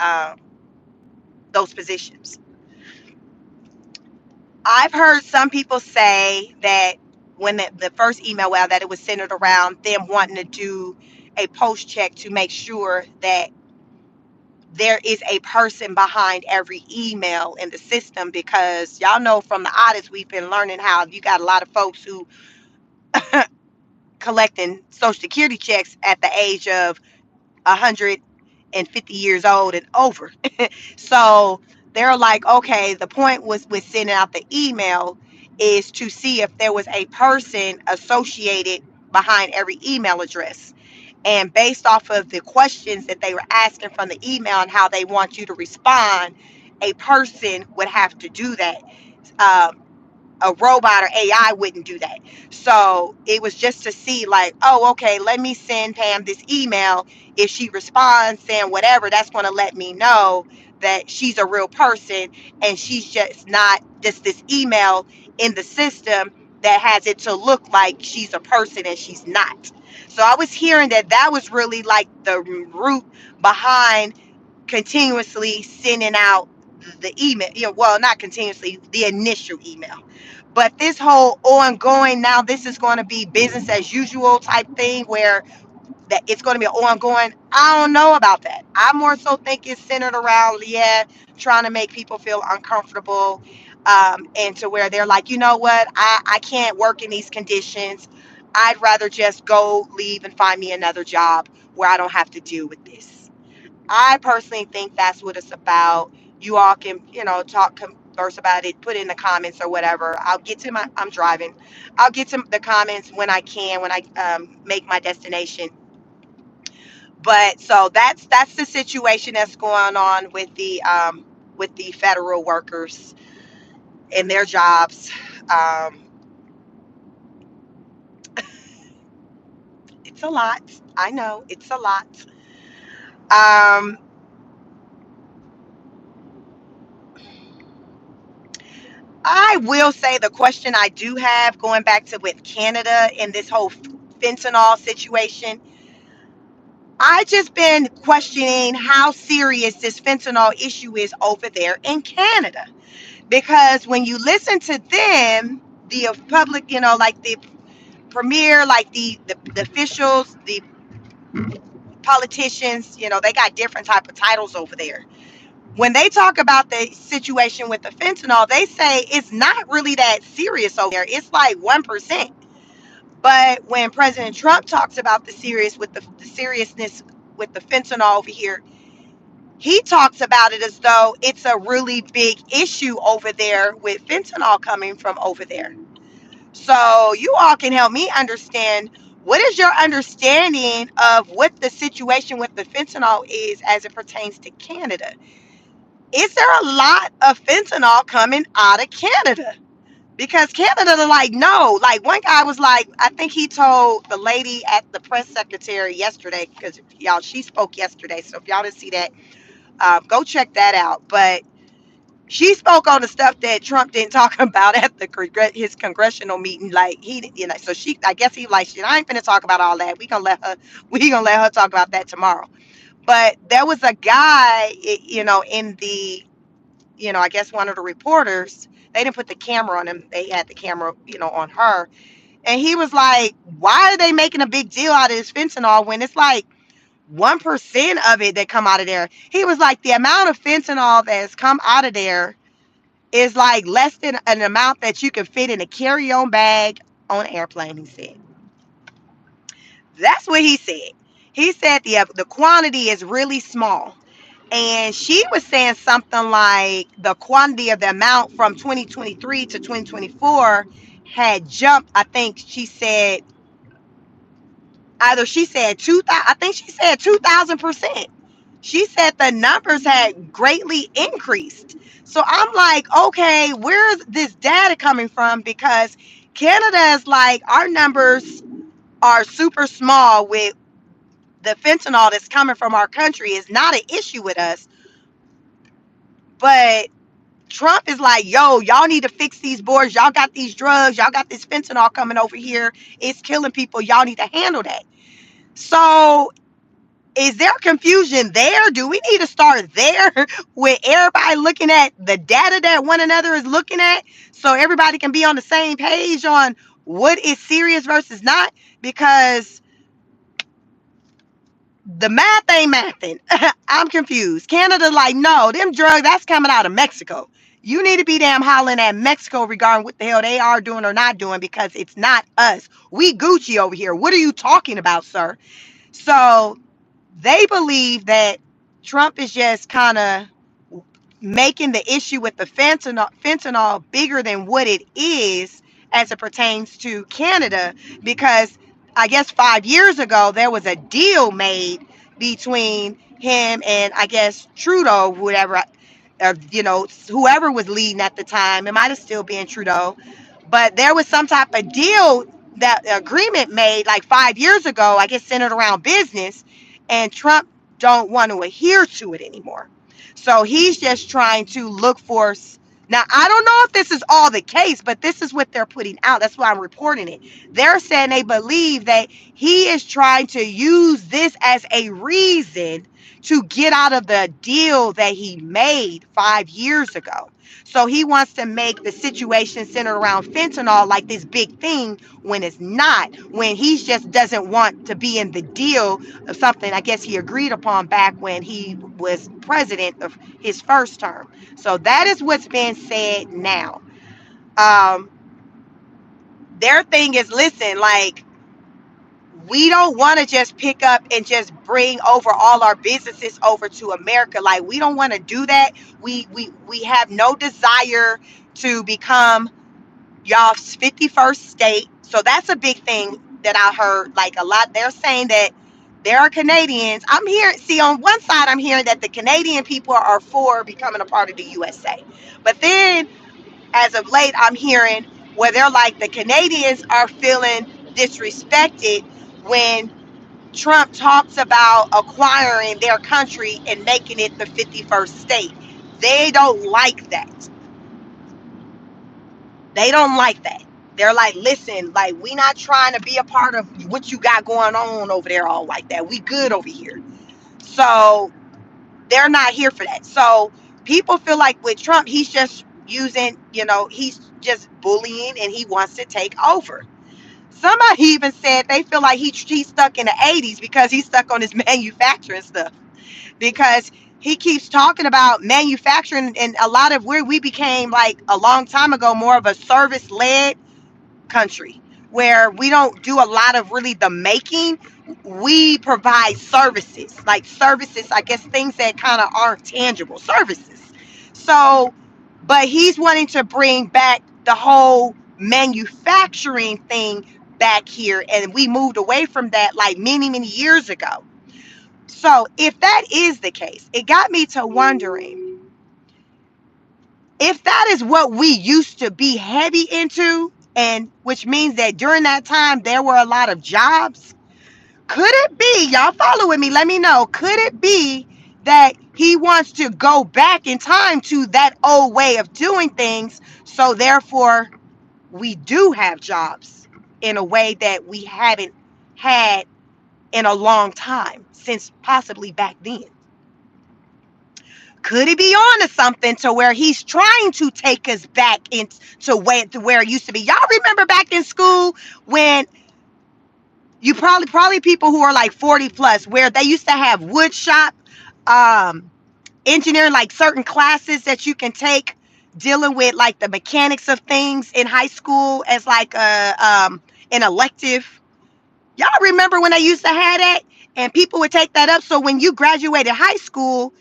positions. I've heard some people say that when the first email went out, that it was centered around them wanting to do a post check to make sure that there is a person behind every email in the system, because y'all know from the audits we've been learning how you got a lot of folks who collecting social security checks at the age of 150 years old and over. So they're like, okay, the point was with sending out the email is to see if there was a person associated behind every email address. And based off of the questions that they were asking from the email and how they want you to respond, a person would have to do that. Um, a robot or AI wouldn't do that. So it was just to see like, oh, okay, let me send Pam this email. If she responds saying whatever, that's going to let me know that she's a real person and she's just not just this email in the system that has it to look like she's a person and she's not. So I was hearing that was really like the root behind continuously sending out the email, well, not continuously, the initial email. But this whole ongoing, now this is going to be business as usual type thing where that it's going to be ongoing. I don't know about that. I more so think it's centered around, yeah, trying to make people feel uncomfortable, and to where they're like, you know what, I can't work in these conditions. I'd rather just go leave and find me another job where I don't have to deal with this. I personally think that's what it's about. You all can, talk, converse about it, put in the comments or whatever. I'm driving. I'll get to the comments when I can, when I make my destination. But so that's the situation that's going on with the federal workers and their jobs. Um, it's a lot. I know it's a lot. Um, I will say the question I do have going back to with Canada and this whole fentanyl situation. I just been questioning how serious this fentanyl issue is over there in Canada, because when you listen to them, the public, like the premier, like the officials, the politicians, they got different type of titles over there. When they talk about the situation with the fentanyl, they say it's not really that serious over there. It's like 1%. But when President Trump talks about the seriousness with the fentanyl over here, he talks about it as though it's a really big issue over there with fentanyl coming from over there. So you all can help me understand, what is your understanding of what the situation with the fentanyl is as it pertains to Canada? Is there a lot of fentanyl coming out of Canada? Because Canada, they're like, no. Like one guy was like, I think he told the lady at the press secretary yesterday, because y'all, she spoke yesterday. So if y'all didn't see that, go check that out. But she spoke on the stuff that Trump didn't talk about at his congressional meeting. Like so she, I guess he like, shit, I ain't finna talk about all that. We gonna let her talk about that tomorrow. But there was a guy, in the, I guess one of the reporters, they didn't put the camera on him. They had the camera, on her. And he was like, why are they making a big deal out of this fentanyl when it's like 1% of it that come out of there? He was like, the amount of fentanyl that has come out of there is like less than an amount that you can fit in a carry-on bag on an airplane, he said. That's what he said. He said the quantity is really small. And she was saying something like the quantity of the amount from 2023 to 2024 had jumped. I think she said, either she said 2,000, I think she said 2,000%. She said the numbers had greatly increased. So I'm like, okay, where's this data coming from? Because Canada is like, our numbers are super small with the fentanyl that's coming from our country is not an issue with us. But Trump is like, yo, y'all need to fix these borders. Y'all got these drugs. Y'all got this fentanyl coming over here. It's killing people. Y'all need to handle that. So is there confusion there? Do we need to start there with everybody looking at the data that one another is looking at, so everybody can be on the same page on what is serious versus not? Because the math ain't mathing. I'm confused. Canada like, no, them drugs, that's coming out of Mexico. You need to be damn hollering at Mexico regarding what the hell they are doing or not doing, because it's not us. We Gucci over here. What are you talking about, sir? So they believe that Trump is just kind of making the issue with the fentanyl bigger than what it is as it pertains to Canada, because I guess 5 years ago there was a deal made between him and, I guess, Trudeau, whatever, or whoever was leading at the time. It might have still been Trudeau, but there was some type of deal, that agreement made like 5 years ago, I guess centered around business, and Trump don't want to adhere to it anymore. So he's just trying to look for. Now, I don't know if this is all the case, but this is what they're putting out. That's why I'm reporting it. They're saying they believe that he is trying to use this as a reason to get out of the deal that he made 5 years ago. So he wants to make the situation centered around fentanyl like this big thing when it's not, when he just doesn't want to be in the deal of something I guess he agreed upon back when he was president of his first term. So that is what's being said now. Um, their thing is, listen, like, we don't want to just pick up and just bring over all our businesses over to America. Like, we don't want to do that. We have no desire to become y'all's 51st state. So that's a big thing that I heard. Like, a lot, they're saying that there are Canadians. I'm hearing, see, on one side, I'm hearing that the Canadian people are for becoming a part of the USA. But then, as of late, I'm hearing where they're like, the Canadians are feeling disrespected when Trump talks about acquiring their country and making it the 51st state. They don't like that. They don't like that. They're like, listen, like, we not trying to be a part of what you got going on over there all like that. We good over here. So they're not here for that. So people feel like with Trump, he's just using, he's just bullying and he wants to take over. Somebody even said they feel like he's stuck in the 80s because he's stuck on his manufacturing stuff. Because he keeps talking about manufacturing, and a lot of where we became, like, a long time ago, more of a service led country where we don't do a lot of really the making. We provide services, like services, I guess, things that kind of aren't tangible services. So, but he's wanting to bring back the whole manufacturing thing back here, and we moved away from that like many, many years ago. So if that is the case, it got me to wondering, if that is what we used to be heavy into, and which means that during that time there were a lot of jobs, could it be, y'all following me? Let me know. Could it be that he wants to go back in time to that old way of doing things? So therefore, we do have jobs in a way that we haven't had in a long time, since possibly back then. Could he be on to something to where he's trying to take us back into where it used to be? Y'all remember back in school when you probably people who are like 40 plus, where they used to have wood shop, um, engineering, like certain classes that you can take dealing with like the mechanics of things in high school as like an elective. Y'all remember when they used to have that, and people would take that up? So when you graduated high school,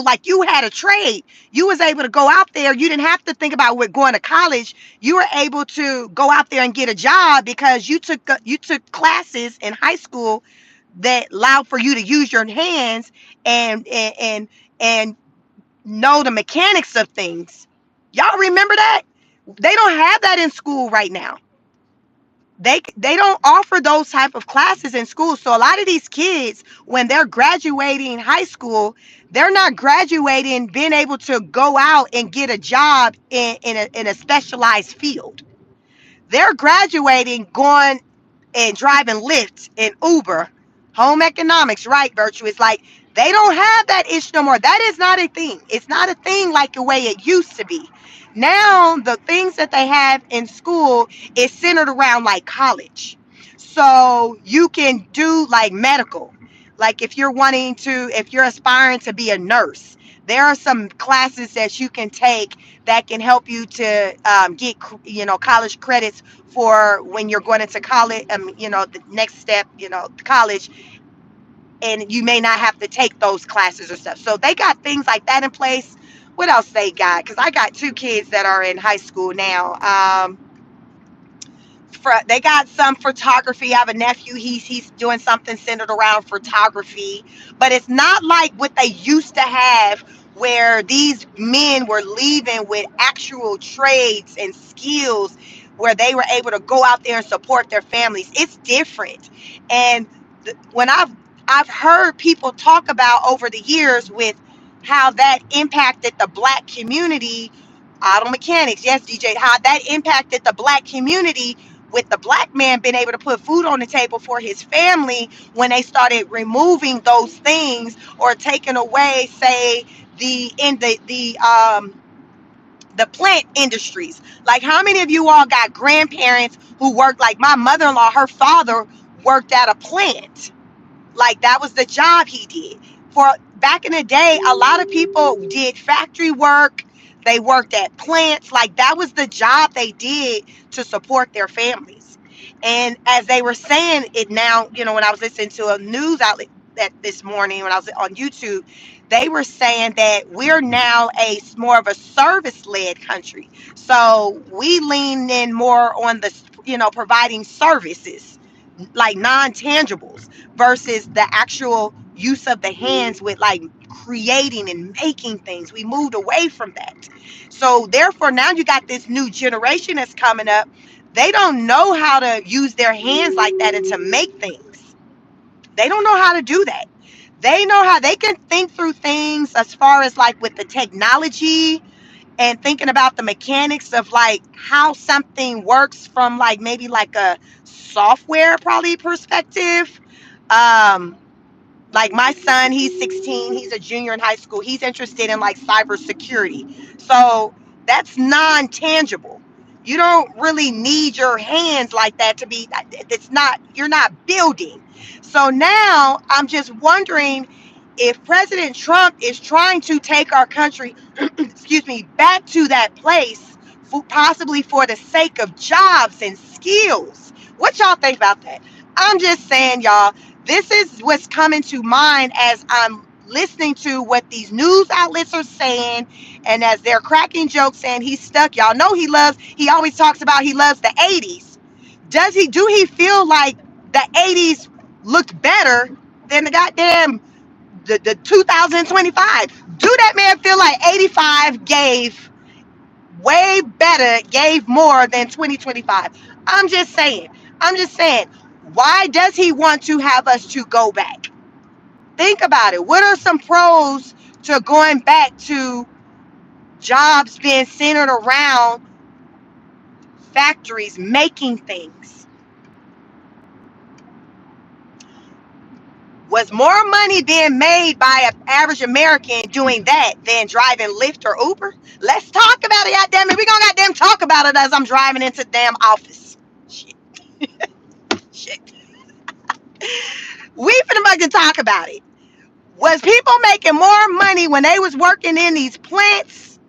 like, you had a trade. You was able to go out there. You didn't have to think about what going to college. You were able to go out there and get a job because you took classes in high school that allowed for you to use your hands and know the mechanics of things. Y'all remember that? They don't have that in school right now. They don't offer those type of classes in school. So a lot of these kids, when they're graduating high school, they're not graduating being able to go out and get a job in a specialized field. They're graduating going and driving Lyft and Uber, home economics, right? Virtue is like, they don't have that issue no more. That is not a thing. It's not a thing like the way it used to be. Now the things that they have in school is centered around like college. So you can do like medical. Like, if you're aspiring to be a nurse, there are some classes that you can take that can help you to get college credits for when you're going into college, the next step, college, and you may not have to take those classes or stuff. So they got things like that in place. What else they got? Because I got two kids that are in high school now. They got some photography. I have a nephew. He's doing something centered around photography, but it's not like what they used to have, where these men were leaving with actual trades and skills, where they were able to go out there and support their families. It's different. And when I've heard people talk about over the years with how that impacted the black community, auto mechanics, yes, DJ, how that impacted the black community with the black man being able to put food on the table for his family when they started removing those things or taking away, say, the plant industries. Like, how many of you all got grandparents who worked? Like my mother-in-law, her father worked at a plant. Like, that was the job he did. For back in the day, a lot of people did factory work. They worked at plants. Like, that was the job they did to support their families. And as they were saying it now, when I was listening to a news outlet that this morning when I was on YouTube, they were saying that we're now a more of a service-led country. So we lean in more on the, providing services, like non-tangibles, versus the actual use of the hands with like creating and making things. We moved away from that. So therefore now you got this new generation that's coming up. They don't know how to use their hands like that and to make things. They don't know how to do that. They know how they can think through things as far as like with the technology and thinking about the mechanics of like how something works from like maybe like a software probably perspective. um like my son, he's 16, he's a junior in high school, he's interested in like cybersecurity. So that's non-tangible. You don't really need your hands like that to be, it's not, you're not building. So now I'm just wondering if President Trump is trying to take our country excuse me, back to that place, possibly for the sake of jobs and skills. What y'all think about that? I'm just saying, y'all, this is what's coming to mind as I'm listening to what these news outlets are saying, and as they're cracking jokes saying he's stuck. Y'all know he always talks about he loves the 80s. Do he feel like the 80s looked better than the goddamn the 2025? Do that man feel like 85 gave more than 2025? I'm just saying. Why does he want to have us to go back? Think about it. What are some pros to going back to jobs being centered around factories making things? Was more money being made by an average American doing that than driving Lyft or Uber? Let's talk about it, goddammit. We're gonna goddamn talk about it as I'm driving into the damn office. Shit. Shit. We finna fucking talk about it. Was people making more money when they was working in these plants,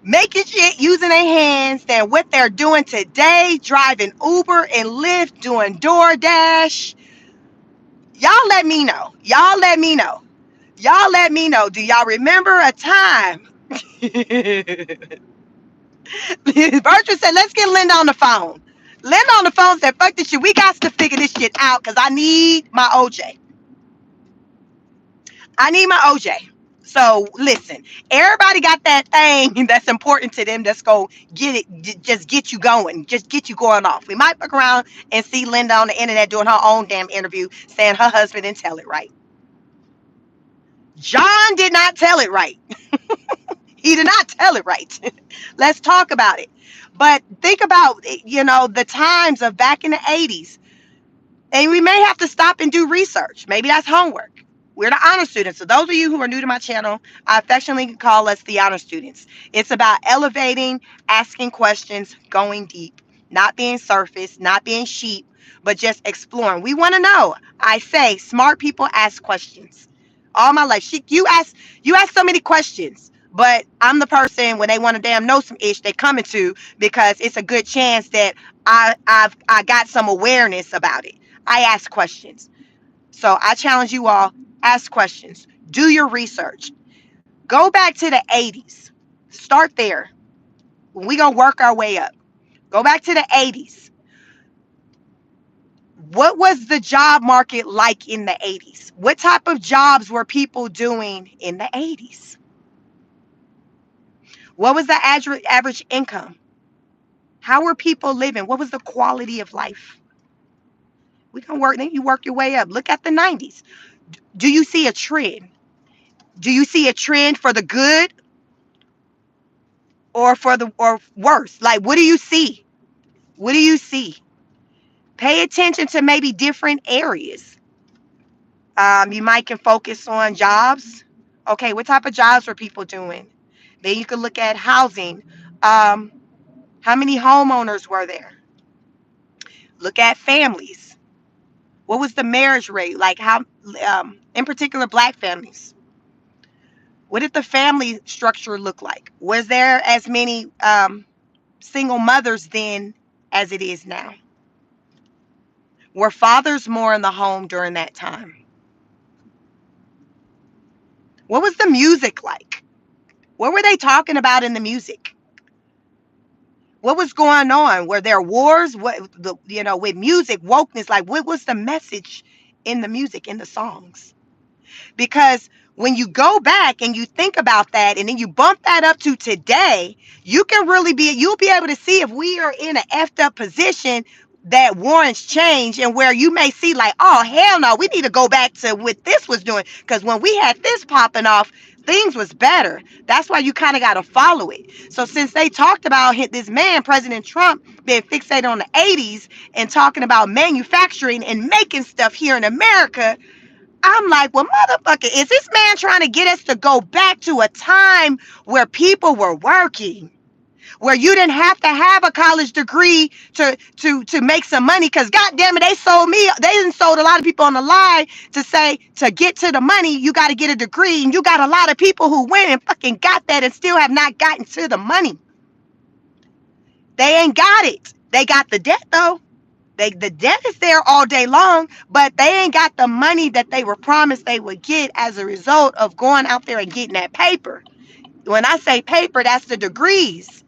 making shit using their hands, than what they're doing today, driving Uber and Lyft, doing DoorDash? Y'all let me know. Do y'all remember a time? Bertram said, let's get Linda on the phone. Linda on the phone said, fuck this shit. We got to figure this shit out because I need my OJ. So listen, everybody got that thing that's important to them that's going to get it, just get you going, just get you going off. We might fuck around and see Linda on the internet doing her own damn interview saying her husband didn't tell it right. John did not tell it right. He did not tell it right. Let's talk about it. But think about, the times of back in the 80s. And we may have to stop and do research. Maybe that's homework. We're the honor students. So those of you who are new to my channel, I affectionately call us the honor students. It's about elevating, asking questions, going deep, not being surface, not being sheep, but just exploring. We want to know. I say smart people ask questions. All my life. You ask so many questions. But I'm the person when they want to damn know some ish they coming to, because it's a good chance that I got some awareness about it. I ask questions. So I challenge you all, ask questions. Do your research. Go back to the 80s. Start there. We're going to work our way up. Go back to the 80s. What was the job market like in the 80s? What type of jobs were people doing in the 80s? What was the average income? How were people living? What was the quality of life? We can work, then you work your way up. Look at the 90s. Do you see a trend? Do you see a trend for the good or for the or worse? Like, what do you see? What do you see? Pay attention to maybe different areas. You might can focus on jobs. Okay, what type of jobs were people doing? Then you could look at housing. Um, how many homeowners were there? Look at families. What was the marriage rate? Like how, in particular, black families. What did the family structure look like? Was there as many single mothers then as it is now? Were fathers more in the home during that time? What was the music like? What were they talking about in the music? What was going on? Were there wars? What the with music, wokeness, like what was the message in the music, in the songs? Because when you go back and you think about that and then you bump that up to today, you'll be able to see if we are in an effed up position that warrants change, and where you may see like, oh hell no, we need to go back to what this was doing, because when we had this popping off, things was better. That's why you kind of got to follow it. So since they talked about this man, President Trump, being fixated on the 80s and talking about manufacturing and making stuff here in America, I'm like, well, motherfucker, is this man trying to get us to go back to a time where people were working, where you didn't have to have a college degree to make some money? Because goddamn it, they didn't sold a lot of people on the line to say to get to the money you got to get a degree, and you got a lot of people who went and fucking got that and still have not gotten to the money. They ain't got it. They got the debt though. The debt is there all day long, but they ain't got the money that they were promised they would get as a result of going out there and getting that paper. When I say paper, that's the degrees.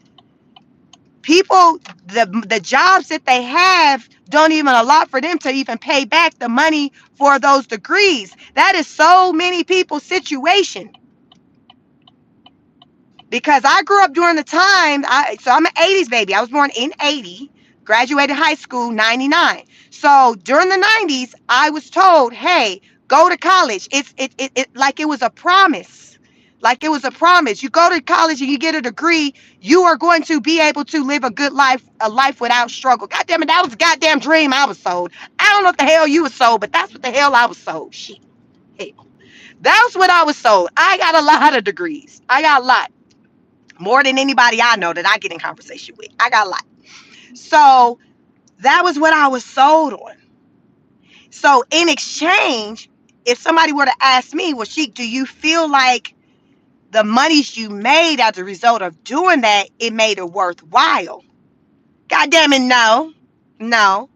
People, the jobs that they have don't even allow for them to even pay back the money for those degrees. That is so many people's situation. Because I grew up during the time, so I'm an 80s baby. I was born in 80, graduated high school 99. So during the 90s, I was told, hey, go to college. It like it was a promise. Like it was a promise. You go to college and you get a degree, you are going to be able to live a good life, a life without struggle. God damn it, that was a goddamn dream I was sold. I don't know what the hell you was sold, but that's what the hell I was sold. Shit. Hey, that's what I was sold. I got a lot of degrees. I got a lot. More than anybody I know that I get in conversation with. I got a lot. So that was what I was sold on. So in exchange, if somebody were to ask me, well, Sheik, do you feel like the monies you made as a result of doing that, it made it worthwhile? God damn it, no. No.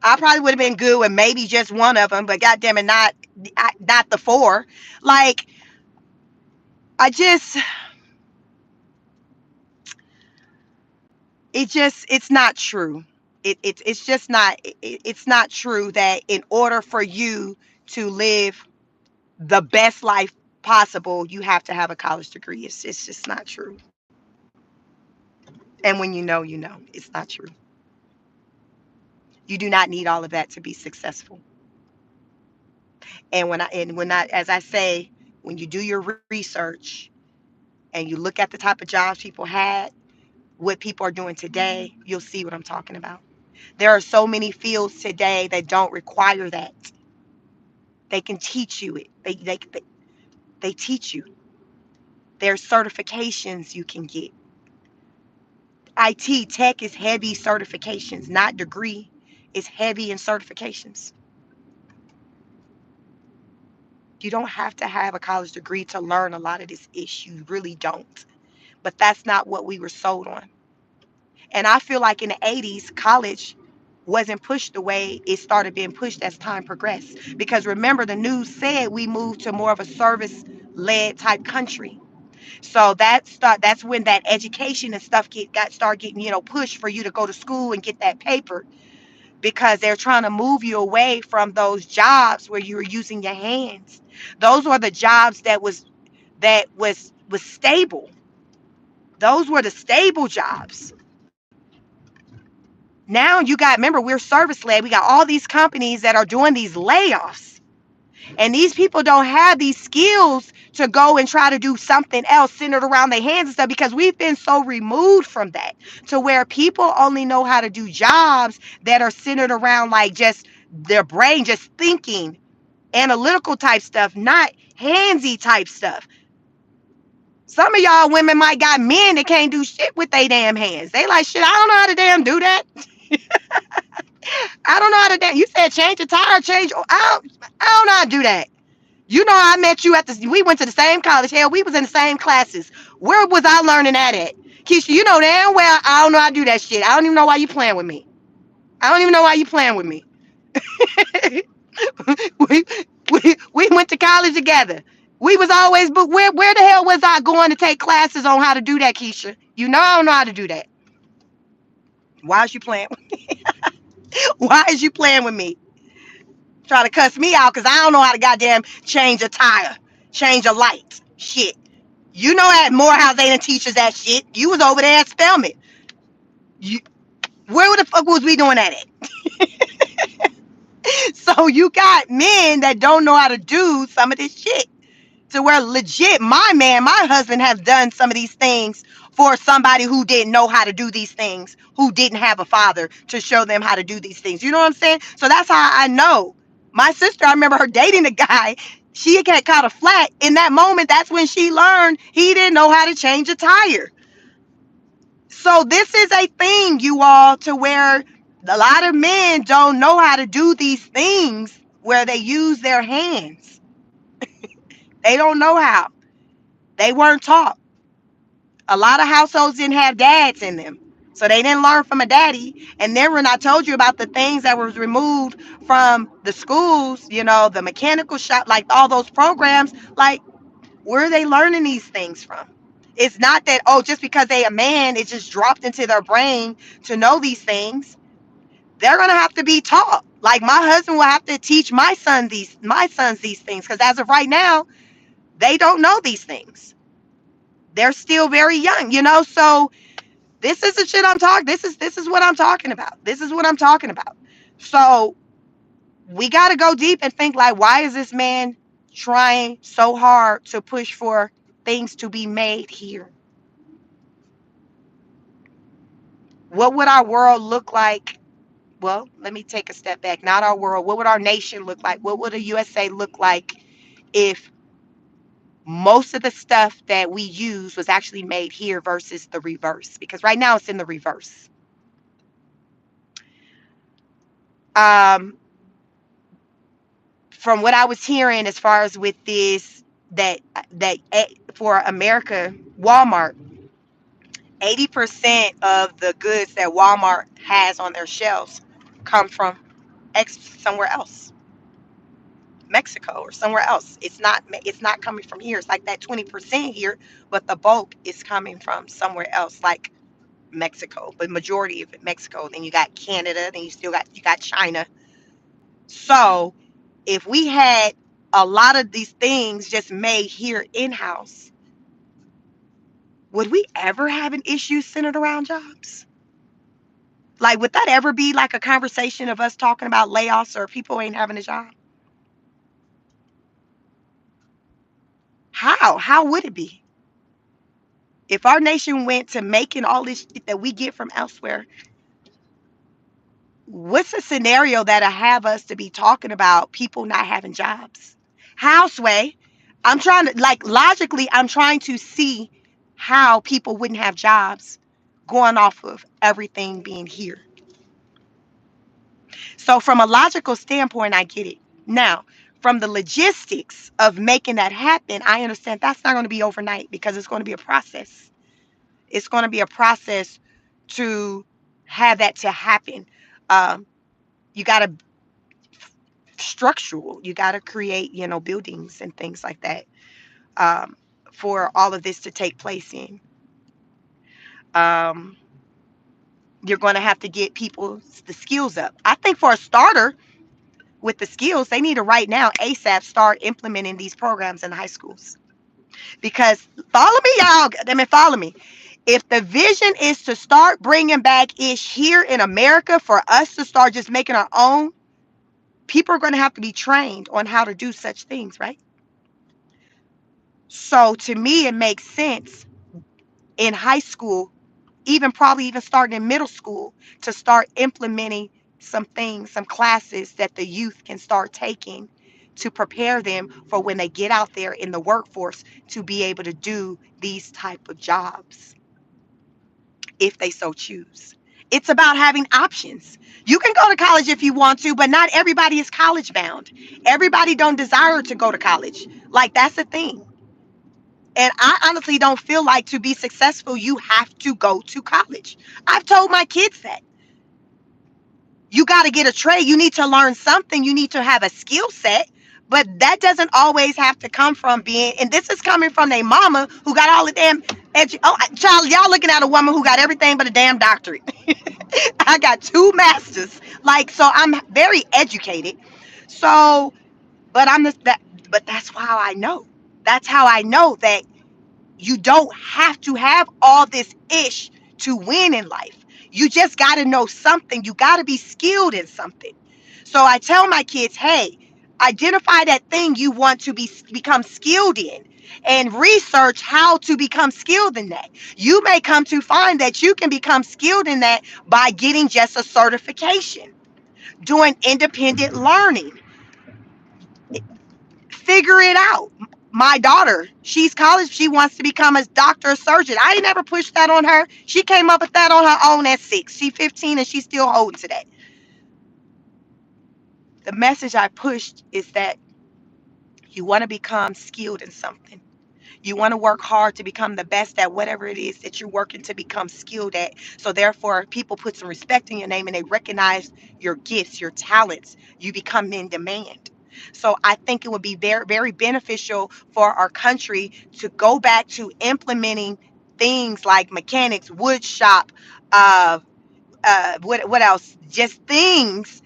I probably would have been good with maybe just one of them, but God damn it, not the four. Like, I just, it's not true. It's just not, it's not true that in order for you to live the best life possible, you have to have a college degree. It's just not true. And when you know it's not true. You do not need all of that to be successful. And as I say, when you do your research and you look at the type of jobs people had, what people are doing today, you'll see what I'm talking about. There are so many fields today that don't require that. They can teach you it. They teach you. There's certifications you can get. IT tech is heavy certifications, not degree. It's heavy in certifications. You don't have to have a college degree to learn a lot of this ish. You really don't. But that's not what we were sold on. And I feel like in the 80s, college wasn't pushed the way it started being pushed as time progressed. Because remember, the news said we moved to more of a service led type country. So that's when that education and stuff start getting, pushed for you to go to school and get that paper, because they're trying to move you away from those jobs where you were using your hands. Those were the jobs that was stable. Those were the stable jobs. Now you got, remember, we're service led. We got all these companies that are doing these layoffs. And these people don't have these skills to go and try to do something else centered around their hands and stuff, because we've been so removed from that, to where people only know how to do jobs that are centered around like just their brain, just thinking, analytical type stuff, not handsy type stuff. Some of y'all women might got men that can't do shit with their damn hands. They like, shit, I don't know how to damn do that. I don't know how to damn. You said change a tire, change. I don't know how to do that. You know, I met you at the. We went to the same college. Hell, we was in the same classes. Where was I learning that at? Keisha, you know damn well I don't know how to do that shit. I don't even know why you playing with me. I don't even know why you playing with me. we, we went to college together. We was always, but where the hell was I going to take classes on how to do that, Keisha? You know I don't know how to do that. Why is you playing? Why is you playing with me? Trying to cuss me out because I don't know how to goddamn change a tire, change a light. Shit. You know at Morehouse they didn't teach us that shit. You was over there at Spelman. You, where the fuck was we doing that at? So you got men that don't know how to do some of this shit. To where legit, my husband has done some of these things for somebody who didn't know how to do these things, who didn't have a father to show them how to do these things. You know what I'm saying? So that's how I know. My sister, I remember her dating a guy. She had caught a flat. In that moment, that's when she learned he didn't know how to change a tire. So this is a thing, you all, to where a lot of men don't know how to do these things where they use their hands. They don't know how. They weren't taught. A lot of households didn't have dads in them. So they didn't learn from a daddy. And then when I told you about the things that was removed from the schools, you know, the mechanical shop, like all those programs, like where are they learning these things from? It's not that, oh, just because they a man, it just dropped into their brain to know these things. They're gonna have to be taught. Like my husband will have to teach my sons these things. Because as of right now, they don't know these things. They're still very young, you know. So this is the shit I'm talking. This is what I'm talking about. This is what I'm talking about. So we got to go deep and think like, why is this man trying so hard to push for things to be made here? What would our world look like? Well, let me take a step back. Not our world. What would our nation look like? What would the USA look like if most of the stuff that we use was actually made here versus the reverse? Because right now it's in the reverse. Um, from what I was hearing, as far as with this, that for America, Walmart, 80% of the goods that Walmart has on their shelves come from somewhere else, Mexico or somewhere else. It's not coming from here. It's like that 20% here, but the bulk is coming from somewhere else, like Mexico. But majority of it, Mexico. Then you got Canada. Then you got China. So if we had a lot of these things just made here in house, would we ever have an issue centered around jobs? Like, would that ever be like a conversation of us talking about layoffs or people ain't having a job? How would it be? If our nation went to making all this shit that we get from elsewhere, what's a scenario that'll have us to be talking about people not having jobs? How, Sway? I'm trying to, like, logically, I'm trying to see how people wouldn't have jobs going off of everything being here. So, from a logical standpoint, I get it. Now, from the logistics of making that happen, I understand that's not going to be overnight because it's going to be a process. It's going to be a process to have that to happen. You got to structural, you got to create, buildings and things like that, um, for all of this to take place in. Um, you're going to have to get people the skills up. I think for a starter, with the skills, they need to right now ASAP start implementing these programs in high schools. Because follow me, y'all. Follow me. If the vision is to start bringing back ish here in America for us to start just making our own, People are going to have to be trained on how to do such things, right? So to me, it makes sense in high school, even probably even starting in middle school, to start implementing some things, some classes that the youth can start taking to prepare them for when they get out there in the workforce to be able to do these type of jobs if they so choose. It's about having options. You can go to college if you want to, but not everybody is college bound. Everybody don't desire to go to college. Like, that's the thing. And I honestly don't feel like to be successful, you have to go to college. I've told my kids that. You got to get a trade. You need to learn something. You need to have a skill set. But that doesn't always have to come from being, and this is coming from a mama who got all the damn oh, child, y'all looking at a woman who got everything but a damn doctorate. I got two masters. Like, so I'm very educated. So, but I'm this, that, but that's how I know. That's how I know that you don't have to have all this ish to win in life. You just got to know something. You got to be skilled in something. So I tell my kids, hey, identify that thing you want to become skilled in and research how to become skilled in that. You may come to find that you can become skilled in that by getting just a certification, doing independent learning. Figure it out. My daughter, she's college, she wants to become a doctor or surgeon. I ain't never pushed that on her. She came up with that on her own at 6. She's 15 and she's still holding to that. The message I pushed is that you want to become skilled in something. You want to work hard to become the best at whatever it is that you're working to become skilled at. So therefore, people put some respect in your name and they recognize your gifts, your talents. You become in demand. So I think it would be very, very beneficial for our country to go back to implementing things like mechanics, wood shop, what else? Just things,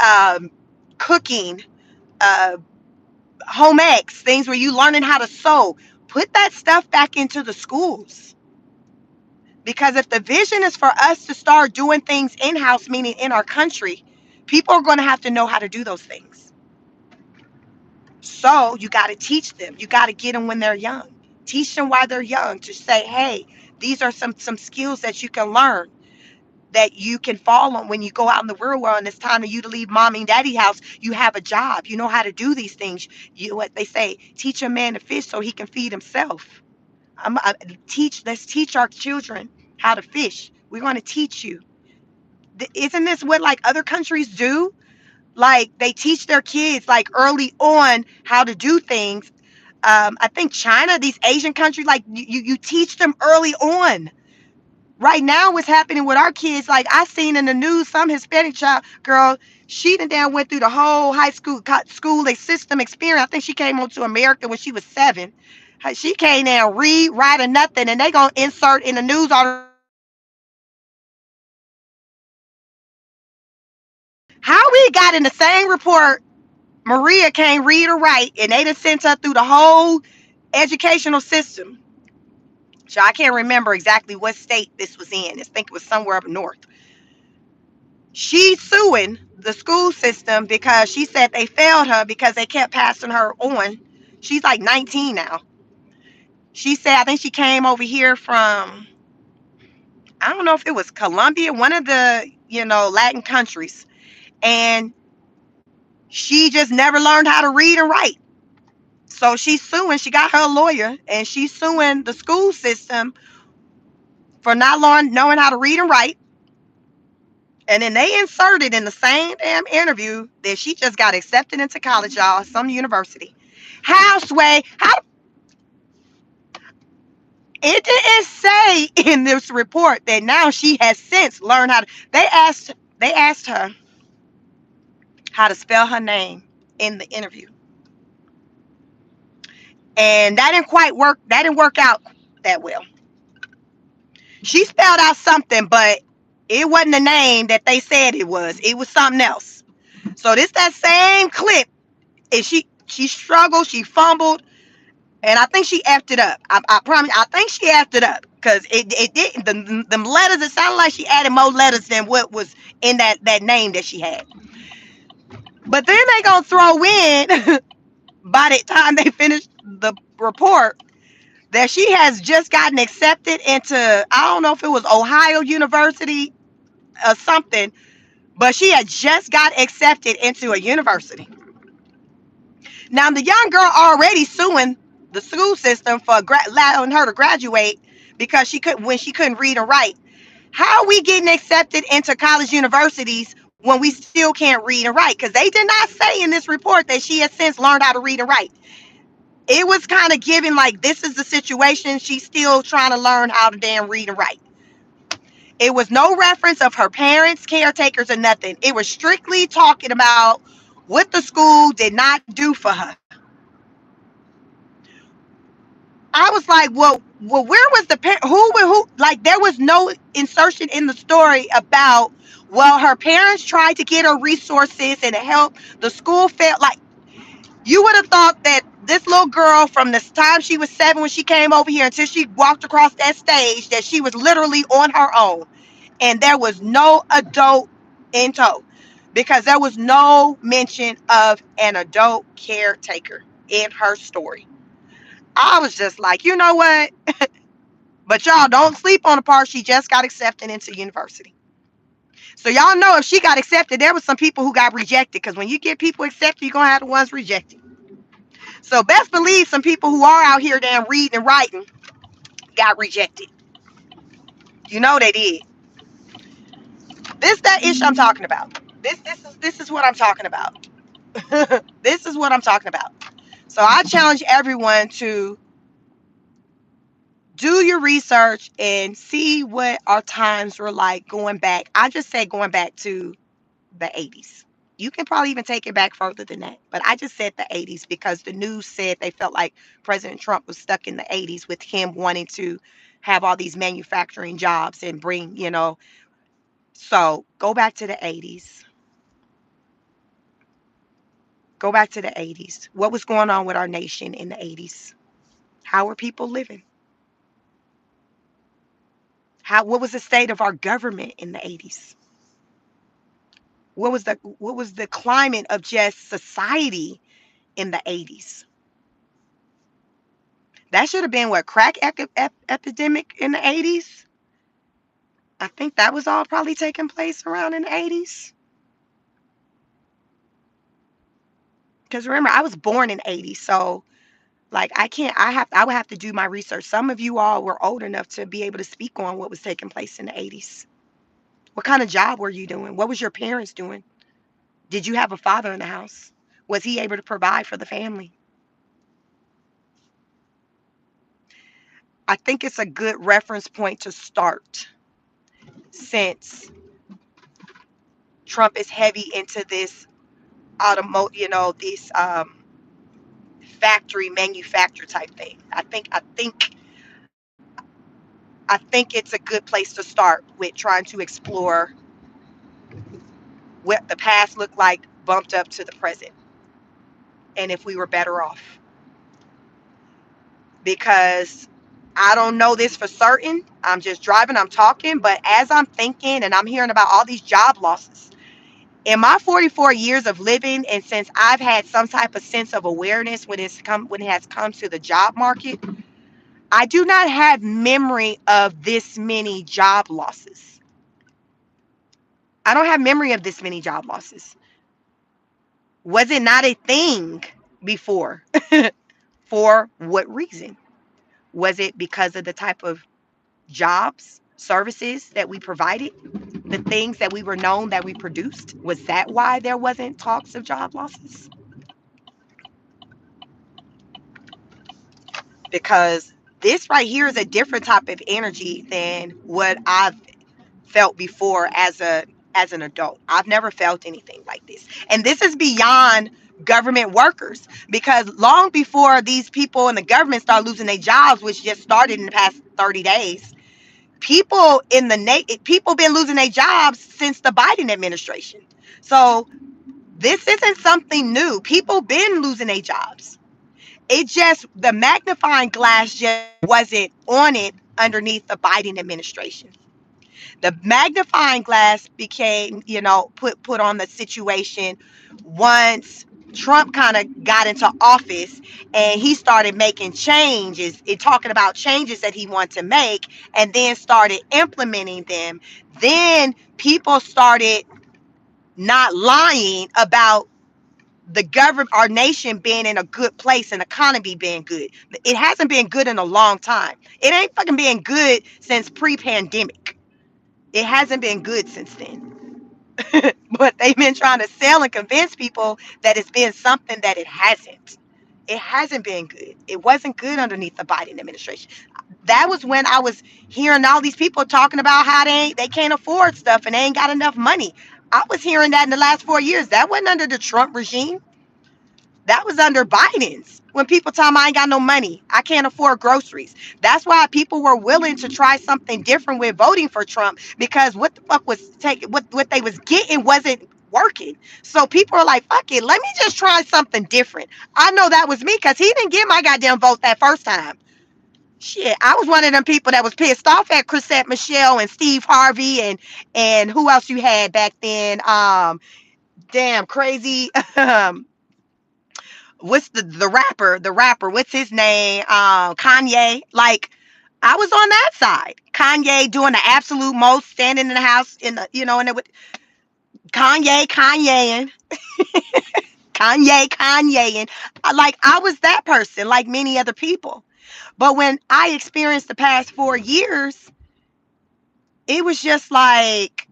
um, cooking, uh, home ec, things where you learning how to sew. Put that stuff back into the schools. Because if the vision is for us to start doing things in-house, meaning in our country, people are going to have to know how to do those things. So you got to teach them. You got to get them when they're young. Teach them while they're young to say, hey, these are some skills that you can learn, that you can fall on when you go out in the real world and it's time for you to leave mommy and daddy house. You have a job. You know how to do these things. You, what they say, teach a man to fish so he can feed himself. Let's teach our children how to fish. We're going to teach you. Isn't this what like other countries do? Like they teach their kids like early on how to do things. I think China, these Asian countries, like you teach them early on. Right now, what's happening with our kids, like I seen in the news, some Hispanic child girl, she done down went through the whole high school system experience. I think she came on to America when she was 7. She can't now read, write, or nothing, and they gonna insert in the news article how we got in the same report. Maria can't read or write, and they done sent her through the whole educational system. So I can't remember exactly what state this was in. I think it was somewhere up north. She's suing the school system because she said they failed her because they kept passing her on. She's like 19 now. She said, I think she came over here from, I don't know if it was Colombia, one of the, Latin countries. And she just never learned how to read and write. So she's suing. She got her lawyer and she's suing the school system for not knowing how to read and write. And then they inserted in the same damn interview that she just got accepted into college, y'all, some university. How, Sway? How? It didn't say in this report that now she has since learned how to. They asked her how to spell her name in the interview, and that didn't quite work. That didn't work out that well. She spelled out something, but it wasn't the name that they said it was. It was something else. So this that same clip, and she struggled, she fumbled, and I think she effed it up. I promise. I think she effed it up because it didn't. Them letters. It sounded like she added more letters than what was in that name that she had. But then they gonna throw in by the time they finish the report that she has just gotten accepted into, I don't know if it was Ohio University or something, but she had just got accepted into a university. Now the young girl already suing the school system for allowing her to graduate because she couldn't read and write. How are we getting accepted into college universities when we still can't read and write? Because they did not say in this report that she has since learned how to read and write. It was kind of given like this is the situation. She's still trying to learn how to damn read and write. It was no reference of her parents, caretakers, or nothing. It was strictly talking about what the school did not do for her. I was like, well, where was the parent? Who? Like, there was no insertion in the story about, well, her parents tried to get her resources and help. The school felt like you would have thought that this little girl, from the time she was 7 when she came over here until she walked across that stage, that she was literally on her own, and there was no adult in tow because there was no mention of an adult caretaker in her story. I was just like, you know what? But y'all don't sleep on the part she just got accepted into university. So y'all know if she got accepted, there was some people who got rejected. Because when you get people accepted, you're gonna have the ones rejected. So best believe some people who are out here damn reading and writing got rejected. You know they did. This that issue I'm talking about. This is what I'm talking about. This is what I'm talking about. So I challenge everyone to do your research and see what our times were like going back. I just say going back to the 80s. You can probably even take it back further than that. But I just said the 80s because the news said they felt like President Trump was stuck in the 80s with him wanting to have all these manufacturing jobs and bring, So go back to the 80s. Go back to the 80s. What was going on with our nation in the 80s? How were people living? What was the state of our government in the 80s? What was the climate of just society in the 80s? That should have been what, crack epidemic in the 80s. I think that was all probably taking place around in the 80s. Because remember, I was born in 80, so like I can't. I would have to do my research. Some of you all were old enough to be able to speak on what was taking place in the 80s. What kind of job were you doing? What was your parents doing? Did you have a father in the house? Was he able to provide for the family? I think it's a good reference point to start since Trump is heavy into this automotive, this factory manufacture type thing. I think it's a good place to start with trying to explore what the past looked like bumped up to the present and if we were better off. Because I don't know this for certain. I'm just driving, I'm talking, but as I'm thinking and I'm hearing about all these job losses, in my 44 years of living, and since I've had some type of sense of awareness when it has come to the job market, I do not have memory of this many job losses. I don't have memory of this many job losses. Was it not a thing before? For what reason? Was it because of the type of jobs, services that we provided, the things that we were known that we produced? Was that why there wasn't talks of job losses? Because this right here is a different type of energy than what I've felt before as an adult. I've never felt anything like this. And this is beyond government workers, because long before these people in the government start losing their jobs, which just started in the past 30 days, people been losing their jobs since the Biden administration. So this isn't something new. People been losing their jobs. It just, the magnifying glass just wasn't on it underneath the Biden administration. The magnifying glass became, put on the situation once Trump kind of got into office and he started making changes and talking about changes that he wanted to make and then started implementing them. Then people started not lying about the government, our nation being in a good place and economy being good. It hasn't been good in a long time. It ain't fucking been good since pre-pandemic. It hasn't been good since then. But they've been trying to sell and convince people that it's been something that it hasn't. It hasn't been good. It wasn't good underneath the Biden administration. That was when I was hearing all these people talking about how they can't afford stuff and they ain't got enough money. I was hearing that in the last 4 years. That wasn't under the Trump regime. That was under Biden's. When people tell me I ain't got no money, I can't afford groceries. That's why people were willing to try something different with voting for Trump, because what the fuck was taking, what they was getting wasn't working. So people are like, fuck it, let me just try something different. I know that was me because he didn't get my goddamn vote that first time. Shit, I was one of them people that was pissed off at Chrisette Michelle and Steve Harvey and who else you had back then? Damn crazy. What's the rapper, what's his name, Kanye. Like, I was on that side. Kanye doing the absolute most, standing in the house in the, and it would Kanye and like, I was that person like many other people. But when I experienced the past 4 years, it was just like,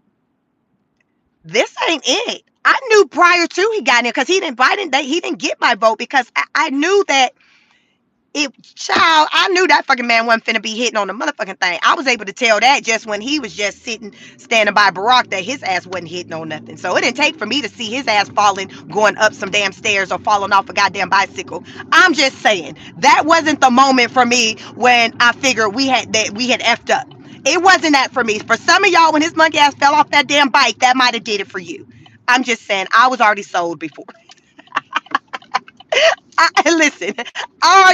this ain't it. I knew prior to he got in, because he didn't get my vote, because I knew that child, I knew that fucking man wasn't finna be hitting on the motherfucking thing. I was able to tell that just when he was just sitting, standing by Barack, that his ass wasn't hitting on nothing. So it didn't take for me to see his ass falling, going up some damn stairs or falling off a goddamn bicycle. I'm just saying that wasn't the moment for me when I figured we had effed up. It wasn't that for me. For some of y'all, when his monkey ass fell off that damn bike, that might have did it for you. I'm just saying, I was already sold before. Listen, I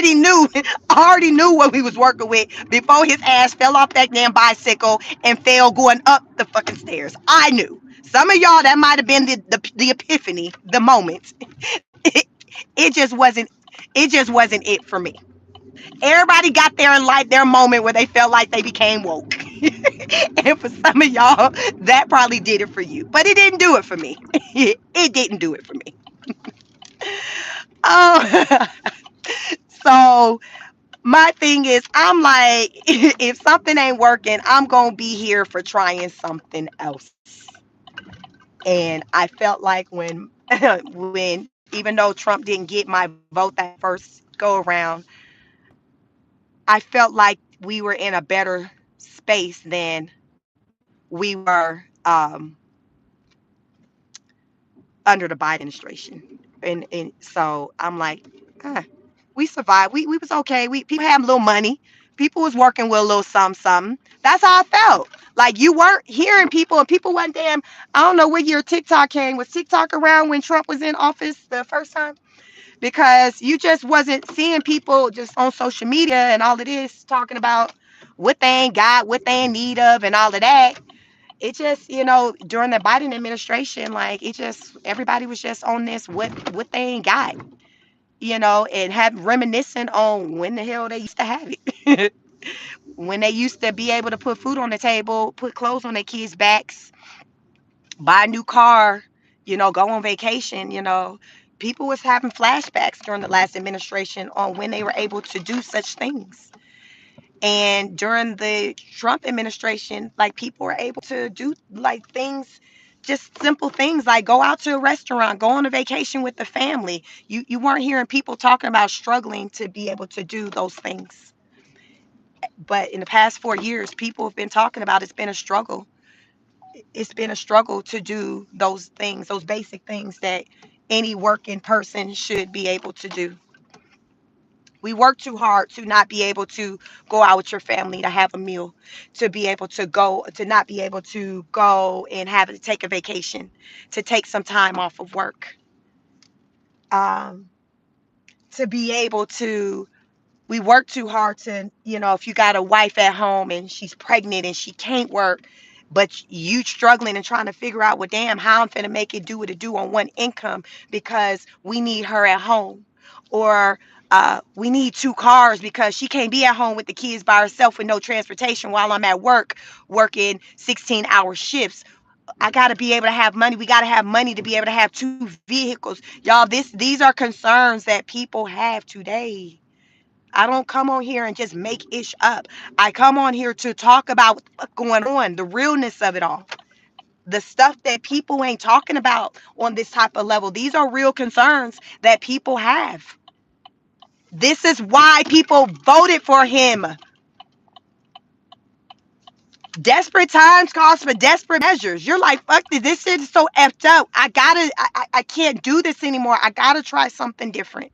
already knew what we was working with before his ass fell off that damn bicycle and fell going up the fucking stairs. I knew. Some of y'all, that might have been the epiphany, the moment. It, it just wasn't. It just wasn't it for me. Everybody got there in life their moment where they felt like they became woke. And for some of y'all, that probably did it for you, but it didn't do it for me. It didn't do it for me. Oh, so my thing is, I'm like, if something ain't working, I'm gonna be here for trying something else. And I felt like when when even though Trump didn't get my vote that first go around, I felt like we were in a better space than we were under the Biden administration. And so I'm like, huh, we survived. We was okay. We People had a little money. People was working with a little something something. That's how I felt. Like, you weren't hearing people, and people wasn't damn. I don't know what year TikTok came. Was TikTok around when Trump was in office the first time? Because you just wasn't seeing people just on social media and all of this talking about what they ain't got, what they in need of, and all of that. It just, during the Biden administration, like, it just, everybody was just on this what they ain't got, and have reminiscing on when the hell they used to have it. When they used to be able to put food on the table, put clothes on their kids' backs, buy a new car, go on vacation. People was having flashbacks during the last administration on when they were able to do such things. And during the Trump administration, like, people were able to do like things, just simple things like go out to a restaurant, go on a vacation with the family. You weren't hearing people talking about struggling to be able to do those things. But in the past 4 years, people have been talking about, it's been a struggle. It's been a struggle to do those things, those basic things that any working person should be able to do. We work too hard to not be able to go out with your family to have a meal, to be able to go, to not be able to go and have to take a vacation, to take some time off of work, um, to be able to. We work too hard to, if you got a wife at home and she's pregnant and she can't work, but you struggling and trying to figure out, well, damn, how I'm finna make it do what it do on one income because we need her at home, or we need two cars because she can't be at home with the kids by herself with no transportation while I'm at work working 16-hour shifts. I got to be able to have money. We got to have money to be able to have two vehicles. Y'all, these are concerns that people have today. I don't come on here and just make ish up. I come on here to talk about what's going on, the realness of it all, the stuff that people ain't talking about on this type of level. These are real concerns that people have. This is why people voted for him. Desperate times calls for desperate measures. You're like, fuck this shit is so effed up. I can't do this anymore. I gotta try something different.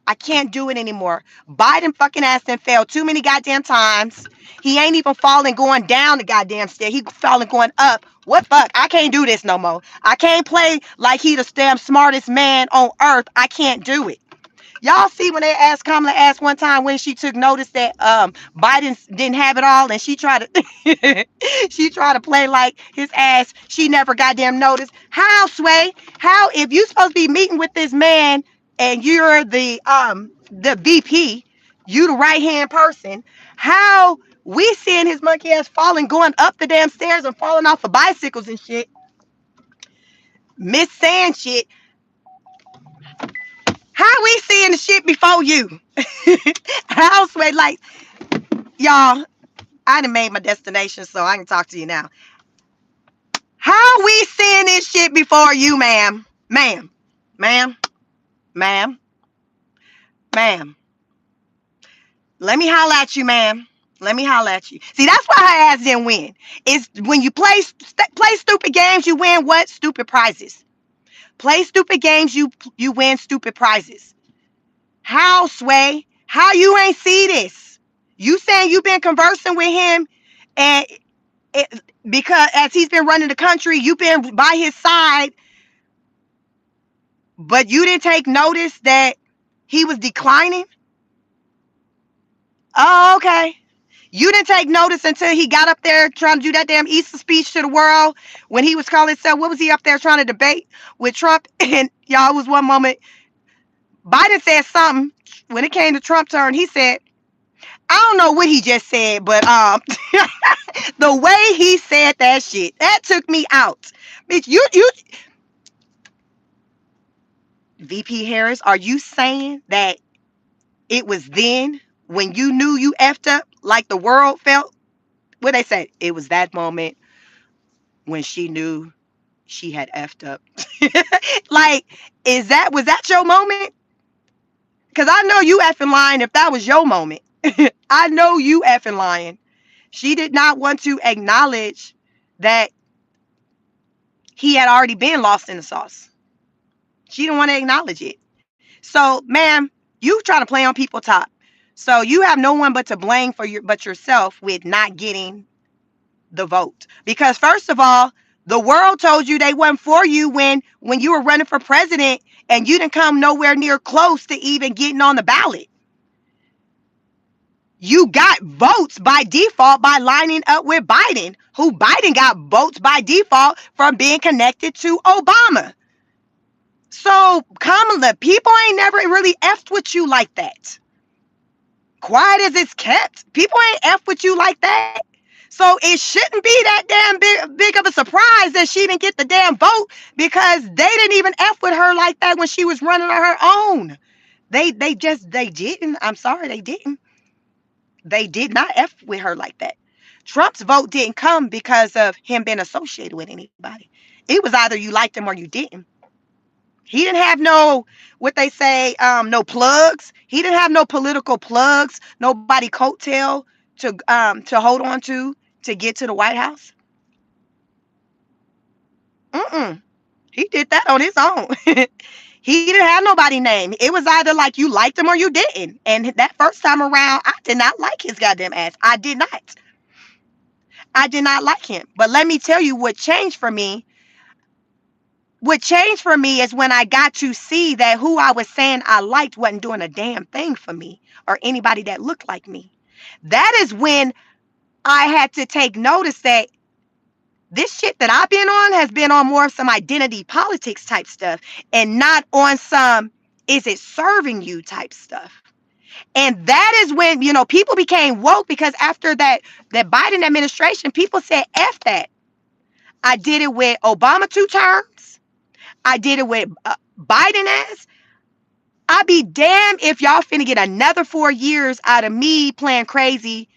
I can't do it anymore. Biden fucking ass done failed too many goddamn times. He ain't even falling going down the goddamn stair. He falling going up. What fuck? I can't do this no more. I can't play like he the damn smartest man on earth. I can't do it. Y'all see when they asked Kamala asked one time when she took notice that Biden didn't have it all, and she tried to she tried to play like his ass she never goddamn noticed. How, Sway? How, if you supposed to be meeting with this man and you're the VP, you the right hand person, how we seeing his monkey ass falling going up the damn stairs and falling off of bicycles and shit, miss saying shit. How we seeing the shit before you? How, Sway? Like, y'all, I done made my destination, so I can talk to you now. How we seeing this shit before you, ma'am? Ma'am, ma'am, ma'am, ma'am. Let me holler at you, ma'am. Let me holler at you. See, that's why her ass didn't win. It's when you play stupid games, you win what? Stupid prizes. Play stupid games, you win stupid prizes. How, Sway? How you ain't see this? You saying you been conversing with him, and it, because as he's been running the country, you've been by his side, but you didn't take notice that he was declining? Oh, okay. You didn't take notice until he got up there trying to do that damn Easter speech to the world when he was calling himself, what was he up there trying to debate with Trump? And y'all, it was one moment, Biden said something. When it came to Trump turn, he said, I don't know what he just said, but the way he said that shit, that took me out. Bitch, you VP Harris, are you saying that it was then when you knew you effed up like the world felt? What they say? It was that moment when she knew she had effed up. Like, was that your moment? Because I know you effing lying if that was your moment. I know you effing lying. She did not want to acknowledge that he had already been lost in the sauce. She didn't want to acknowledge it. So, ma'am, you trying to play on people's top. So you have no one but to blame for but yourself with not getting the vote. Because first of all, the world told you they weren't for you when you were running for president and you didn't come nowhere near close to even getting on the ballot. You got votes by default by lining up with Biden, who Biden got votes by default from being connected to Obama. So, Kamala, people ain't never really effed with you like that. Quiet as it's kept. People ain't effed with you like that. So it shouldn't be that damn big of a surprise that she didn't get the damn vote, because they didn't even F with her like that when she was running on her own. They didn't. I'm sorry, they didn't. They did not F with her like that. Trump's vote didn't come because of him being associated with anybody. It was either you liked him or you didn't. He didn't have no, what they say, no plugs. He didn't have no political plugs, nobody coattail to hold on to get to the White House. Mm-mm. He did that on his own. He didn't have nobody name. It was either like you liked him or you didn't. And that first time around, I did not like his goddamn ass. I did not. I did not like him. But let me tell you what changed for me. What changed for me is when I got to see that who I was saying I liked wasn't doing a damn thing for me or anybody that looked like me. That is when I had to take notice that This shit that I've been on has been on more of some identity politics type stuff and not on some is it serving you type stuff. And that is when, people became woke because after that Biden administration, people said, F that. I did it with Obama 2 terms. I did it with Biden as. I'd be damned if y'all finna get another 4 years out of me playing crazy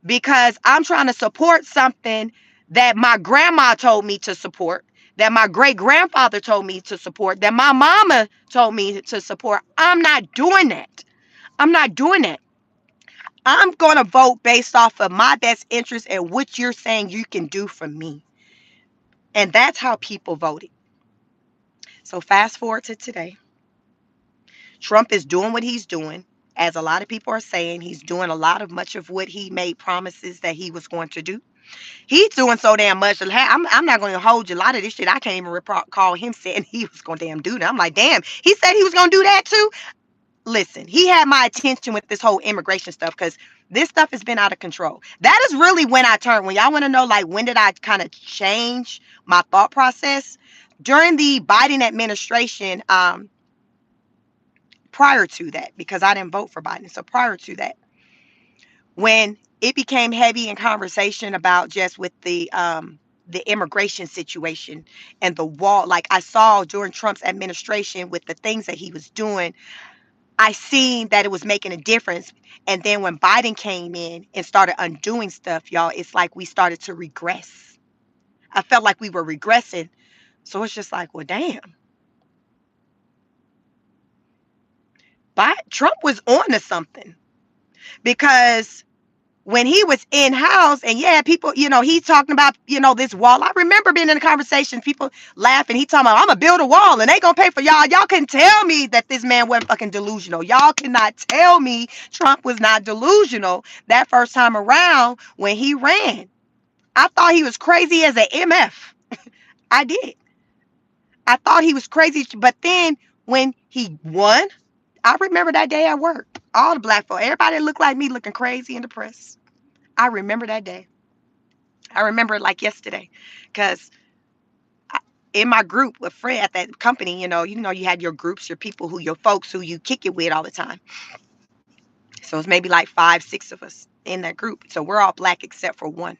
because I'm trying to support something that my grandma told me to support, that my great grandfather told me to support, that my mama told me to support. I'm not doing that. I'm not doing that. I'm going to vote based off of my best interest and what you're saying you can do for me. And that's how people voted. So fast forward to today. Trump is doing what he's doing. As a lot of people are saying, he's doing a lot of much of what he made promises that he was going to do. He's doing so damn much. I'm not going to hold you. A lot of this shit, I can't even recall him saying he was going to damn do that. I'm like, damn, he said he was going to do that too. Listen, he had my attention with this whole immigration stuff because this stuff has been out of control. That is really when I turned. When y'all want to know, like, when did I kind of change my thought process? During the Biden administration, prior to that, because I didn't vote for Biden. So prior to that, when it became heavy in conversation about just with the immigration situation and the wall, like I saw during Trump's administration with the things that he was doing, I seen that it was making a difference. And then when Biden came in and started undoing stuff, y'all, it's like we started to regress. I felt like we were regressing. So it's just like, well, damn. But Trump was on to something because when he was in house and yeah, people, he's talking about, this wall. I remember being in a conversation, people laughing. He talking about, I'm gonna build a wall and they gonna pay for y'all. Y'all couldn't tell me that this man wasn't fucking delusional. Y'all cannot tell me Trump was not delusional that first time around when he ran. I thought he was crazy as a MF. I did. I thought he was crazy, but then when he won, I remember that day at work. All the black folk, everybody looked like me looking crazy and depressed. I remember that day. I remember it like yesterday, because in my group with Fred at that company, you had your groups, your people your folks who you kick it with all the time. So it's maybe like 5, 6 of us in that group. So we're all black except for one,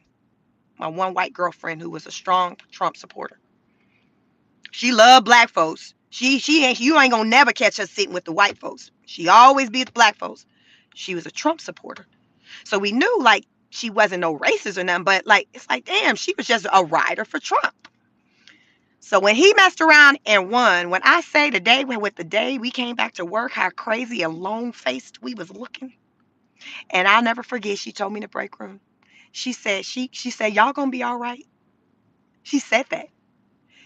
my one white girlfriend who was a strong Trump supporter. She loved black folks. She ain't you ain't gonna never catch her sitting with the white folks. She always be with the black folks. She was a Trump supporter. So we knew like she wasn't no racist or nothing, but like it's like damn, she was just a rider for Trump. So when he messed around and won, when I say the day we came back to work, how crazy and lone faced we was looking. And I'll never forget, she told me in the break room. She said, y'all gonna be all right. She said that.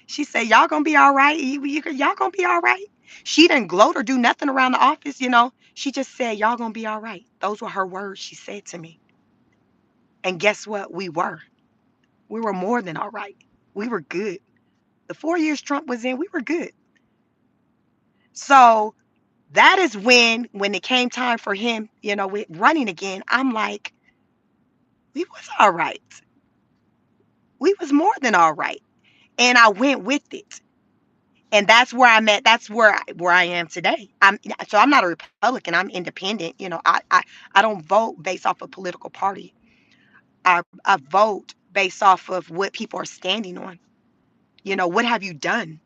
She said, y'all gonna be all right. Y'all gonna be all right. She didn't gloat or do nothing around the office. She just said, y'all gonna be all right. Those were her words she said to me. And guess what? We were. We were more than all right. We were good. The 4 years Trump was in, we were good. So that is when it came time for him, with running again, I'm like, we was all right. We was more than all right. And I went with it. And that's where I'm at. That's where I am today. I'm not a Republican. I'm independent. I don't vote based off of political party. I vote based off of what people are standing on. What have you done?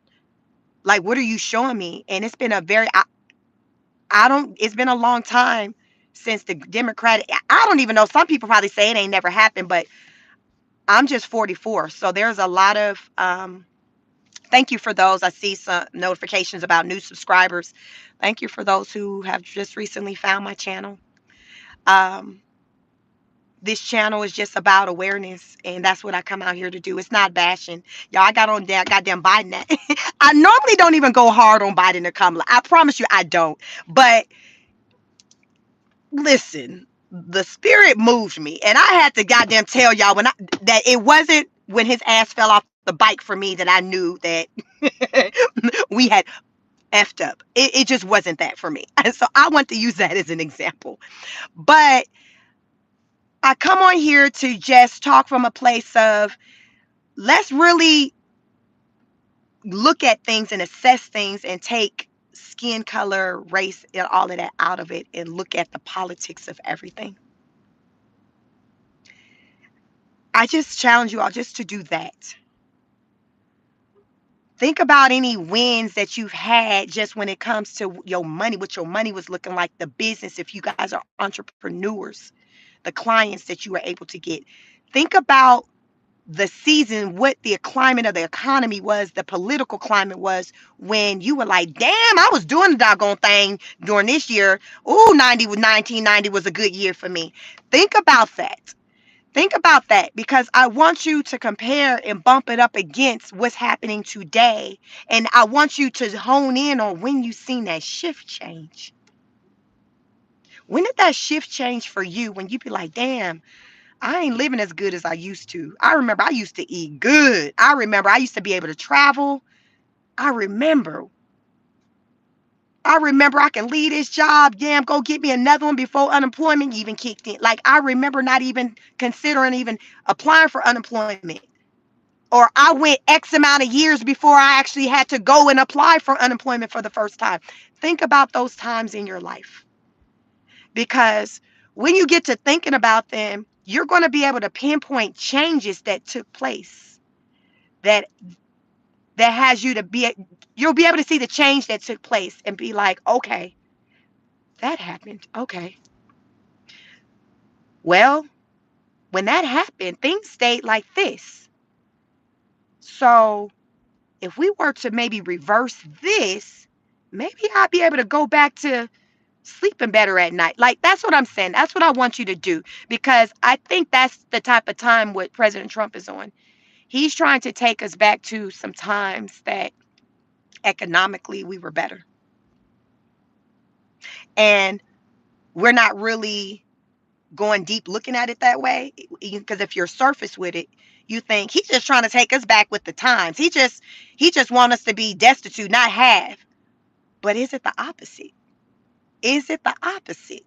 Like, what are you showing me? And it's been I don't, it's been a long time since the Democratic, I don't even know. Some people probably say it ain't never happened, but I'm just 44. So there's a lot of, thank you for those. I see some notifications about new subscribers. Thank you for those who have just recently found my channel. Um, this channel is just about awareness, and that's what I come out here to do. It's not bashing. Y'all, I got on that goddamn Biden. I normally don't even go hard on Biden or Kamala. I promise you I don't. But listen, the spirit moved me, and I had to goddamn tell y'all that it wasn't when his ass fell off the bike for me that I knew that we had effed up. It just wasn't that for me. And so I want to use that as an example. But I come on here to just talk from a place of let's really look at things and assess things and take skin color, race, and all of that out of it and look at the politics of everything. I just challenge you all just to do that. Think about any wins that you've had just when it comes to your money, what your money was looking like, the business, if you guys are entrepreneurs, the clients that you were able to get. Think about the season, what the climate of the economy was, the political climate was when you were like, damn, I was doing the doggone thing during this year. Ooh, 1990 was a good year for me. Think about that. Think about that because I want you to compare and bump it up against what's happening today. And I want you to hone in on when you seen that shift change. When did that shift change for you when you be like, damn, I ain't living as good as I used to. I remember I used to eat good. I remember I used to be able to travel. I remember. I remember I can leave this job, damn, go get me another one before unemployment even kicked in. Like I remember not even considering even applying for unemployment. Or I went X amount of years before I actually had to go and apply for unemployment for the first time. Think about those times in your life because when you get to thinking about them, you're going to be able to pinpoint changes that took place that has you to be you'll be able to see the change that took place and be like, okay, that happened. Okay. Well, when that happened, things stayed like this. So if we were to maybe reverse this, maybe I'd be able to go back to sleeping better at night. Like that's what I'm saying. That's what I want you to do because I think that's the type of time what President Trump is on. He's trying to take us back to some times that economically we were better. And we're not really going deep looking at it that way because if you're surface with it, you think he's just trying to take us back with the times. He just want us to be destitute, not have. But is it the opposite? Is it the opposite?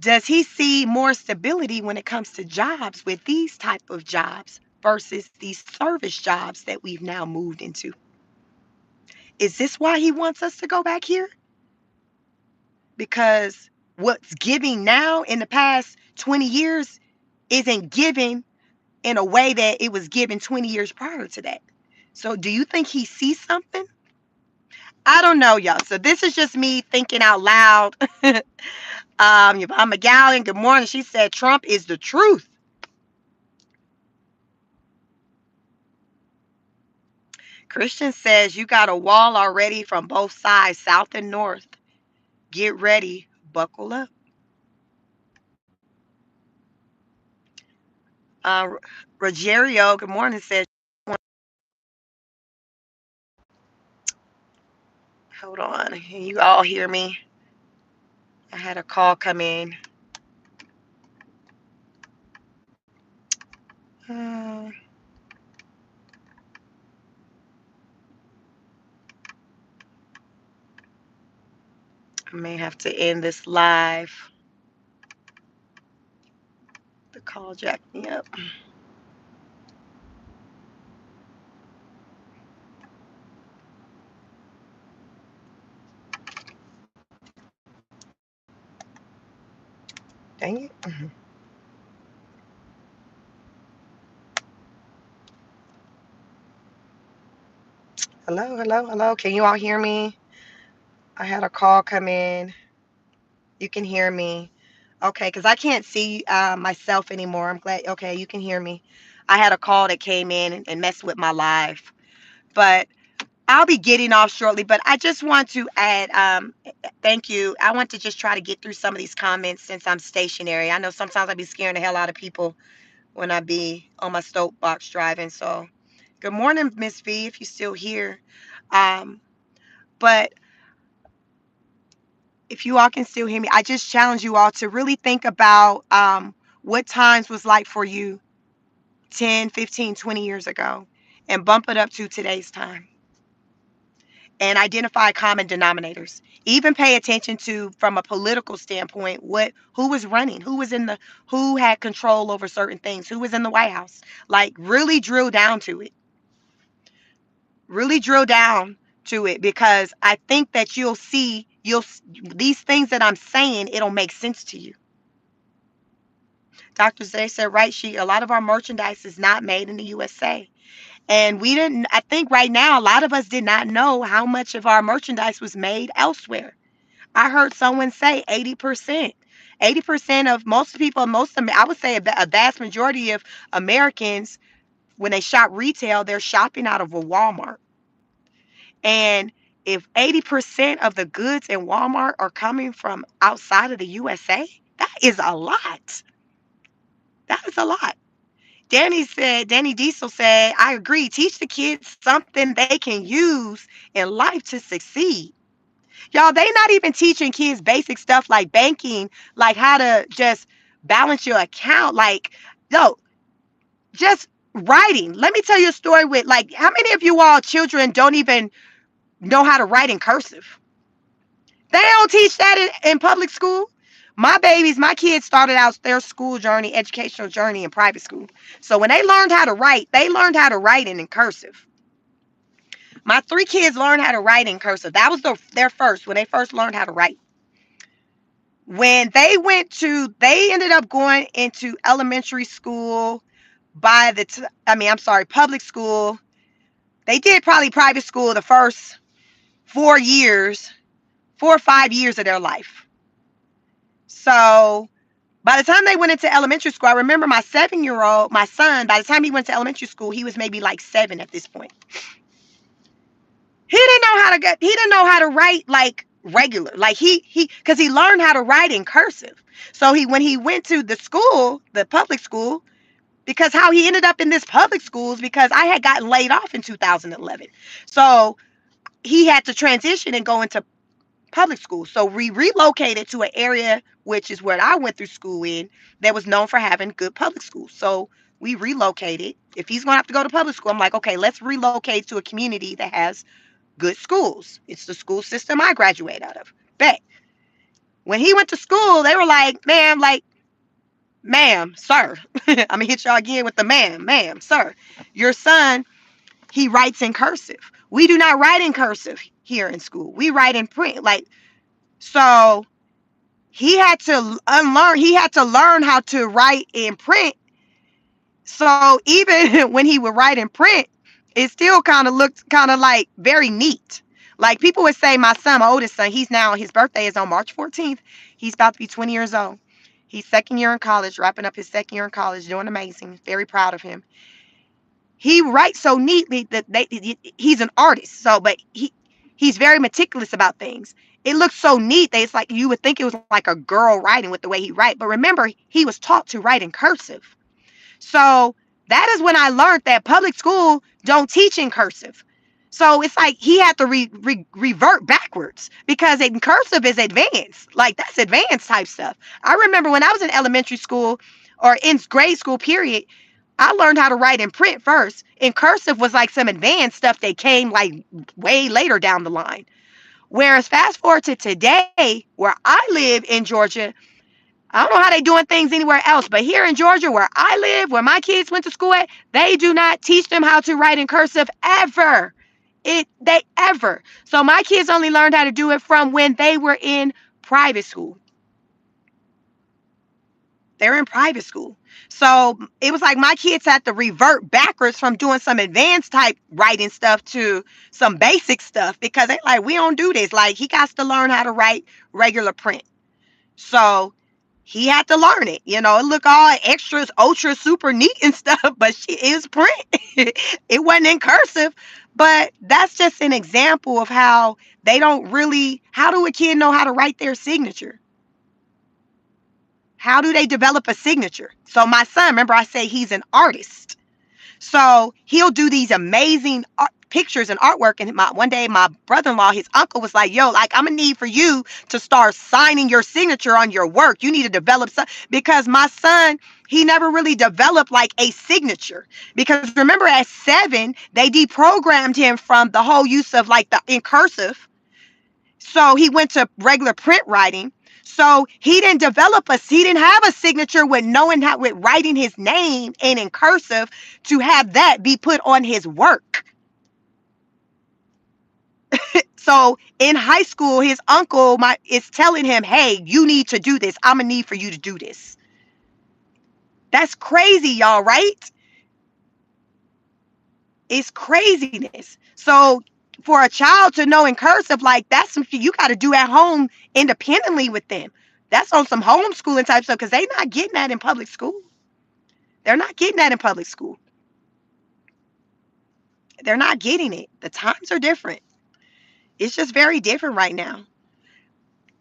Does he see more stability when it comes to jobs with these type of jobs versus these service jobs that we've now moved into? Is this why he wants us to go back here? Because what's giving now in the past 20 years isn't giving in a way that it was given 20 years prior to that. So do you think he sees something? I don't know, y'all. So this is just me thinking out loud. Yvonne McGowan, good morning. She said Trump is the truth. Christian says you got a wall already from both sides, south and north. Get ready, buckle up. Uh, Rogerio, good morning, says, hold on, can you all hear me? I had a call come in. Uh, I may have to end this live. The call jacked me up. Dang it. Hello, hello, hello. Can you all hear me? I had a call come in. You can hear me. Okay, because I can't see myself anymore. I'm glad. Okay, you can hear me. I had a call that came in and messed with my live. But I'll be getting off shortly. But I just want to add, thank you. I want to just try to get through some of these comments since I'm stationary. I know sometimes I be scaring the hell out of people when I be on my soapbox driving. So good morning, Miss V, if you're still here. Um, but if you all can still hear me, I just challenge you all to really think about what times was like for you 10, 15, 20 years ago and bump it up to today's time. and identify common denominators. Even pay attention to, from a political standpoint, who was running, who had control over certain things, who was in the White House. Like really drill down to it. Really drill down to it, because I think that you'll see these things that I'm saying, it'll make sense to you. Dr. Zay said, right, a lot of our merchandise is not made in the USA. And we didn't, I think right now, a lot of us did not know how much of our merchandise was made elsewhere. I heard someone say 80%. 80% of most people, I would say a vast majority of Americans, when they shop retail, they're shopping out of a Walmart. And if 80% of the goods in Walmart are coming from outside of the USA, that is a lot. That is a lot. Danny Diesel said, I agree. Teach the kids something they can use in life to succeed. Y'all, they not even teaching kids basic stuff like banking, like how to just balance your account. Like, yo, just writing. Let me tell you a story with, like, how many of you all children don't even know how to write in cursive? They don't teach that in public school. My kids started out their school journey, educational journey in private school. So when they learned how to write, they learned how to write in cursive. My three kids learned how to write in cursive. That was their first, when they first learned how to write. When they ended up going into elementary school public school. They did probably private school the first 4 or 5 years of their life. So by the time they went into elementary school, I remember my 7-year-old, my son, by the time he went to elementary school, he was maybe like 7 at this point. He didn't know how to write like regular. Like because he learned how to write in cursive. So when he went to the public school, because how he ended up in this public school is because I had gotten laid off in 2011. So he had to transition and go into public school. So we relocated to an area, which is where I went through school in, that was known for having good public schools. So we relocated. If he's going to have to go to public school, I'm like, okay, let's relocate to a community that has good schools. It's the school system I graduated out of. Bet. When he went to school, they were ma'am, sir. I'm going to hit y'all again with the ma'am, sir. Your son, he writes in cursive. We do not write in cursive here in school. We write in print. So he had to learn how to write in print. So even when he would write in print, it still kind of looked kind of like very neat. Like people would say, my oldest son, his birthday is on March 14th. He's about to be 20 years old. He's second year in college, wrapping up his second year in college, doing amazing. Very proud of him. He writes so neatly that he's an artist. But he's very meticulous about things. It looks so neat that it's like you would think it was like a girl writing with the way he writes. But remember, he was taught to write in cursive. So that is when I learned that public school don't teach in cursive. So it's like he had to revert backwards, because in cursive is advanced. Like that's advanced type stuff. I remember when I was in elementary school or in grade school period, I learned how to write in print first. In cursive was like some advanced stuff that came like way later down the line. Whereas fast forward to today, where I live in Georgia, I don't know how they're doing things anywhere else, but here in Georgia, where I live, where my kids went to school at, they do not teach them how to write in cursive ever. Ever. So my kids only learned how to do it from when they were in private school. They're in private school. So it was like my kids had to revert backwards from doing some advanced type writing stuff to some basic stuff, because they like, we don't do this. Like he got to learn how to write regular print. So he had to learn it. It looked all extras, ultra, super neat and stuff, but it is print. It wasn't in cursive. But that's just an example of how how do a kid know how to write their signature? How do they develop a signature? So my son, remember I say he's an artist. So he'll do these amazing art. pictures and artwork. And one day my brother-in-law, his uncle, was like, yo, like, I'm gonna need for you to start signing your signature on your work. You need to develop some, because my son, he never really developed like a signature. Because remember, at 7 they deprogrammed him from the whole use of like the in cursive, so he went to regular print writing. So he didn't develop a, he didn't have a signature with knowing how, with writing his name and in cursive, to have that be put on his work. So in high school, his uncle is telling him, hey, you need to do this. I'm gonna need for you to do this. That's crazy, y'all, right? It's craziness. So for a child to know in cursive, like, that's something you got to do at home independently with them. That's on some homeschooling type stuff, because they're not getting that in public school. They're not getting that in public school. They're not getting it. The times are different. It's just very different right now.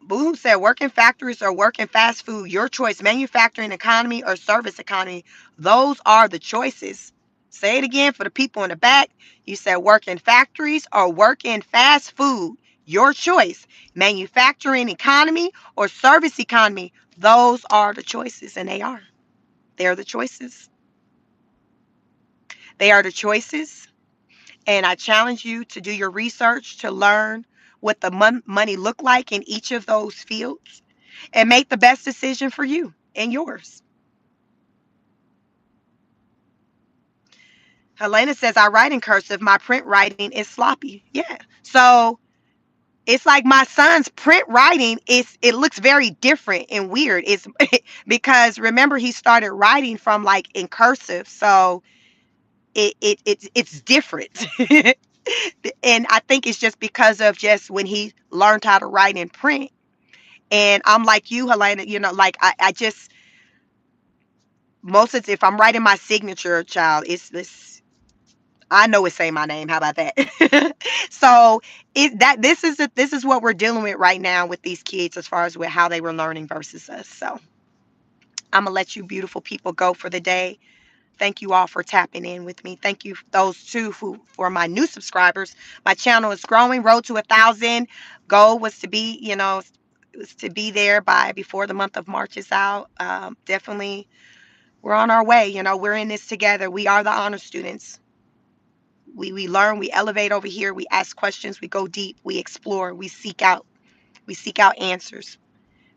Boo said, work in factories or work in fast food, your choice. Manufacturing economy or service economy. Those are the choices. Say it again for the people in the back. You said work in factories or work in fast food. Your choice. Manufacturing economy or service economy. Those are the choices, and they are. They're the choices. They are the choices. And I challenge you to do your research to learn what the money look like in each of those fields, and make the best decision for you and yours. Helena says, I write in cursive. My print writing is sloppy. Yeah. So it's like my son's print writing is, it looks very different and weird. It's because remember, he started writing from like in cursive. So it's different. And I think it's just because of just when he learned how to write in print. And I'm like you, Helena, like I just, most of the, if I'm writing my signature, child, it's this, I know it's saying my name. How about that? So this is what we're dealing with right now with these kids, as far as with how they were learning versus us. So I'm gonna let you beautiful people go for the day. Thank you all for tapping in with me. Thank you those two who, for my new subscribers. My channel is growing. Road to 1,000. Goal was to be, was to be there by before the month of March is out. Definitely, we're on our way. We're in this together. We are the honor students. We learn, we elevate over here, we ask questions, we go deep, we explore, we seek out answers.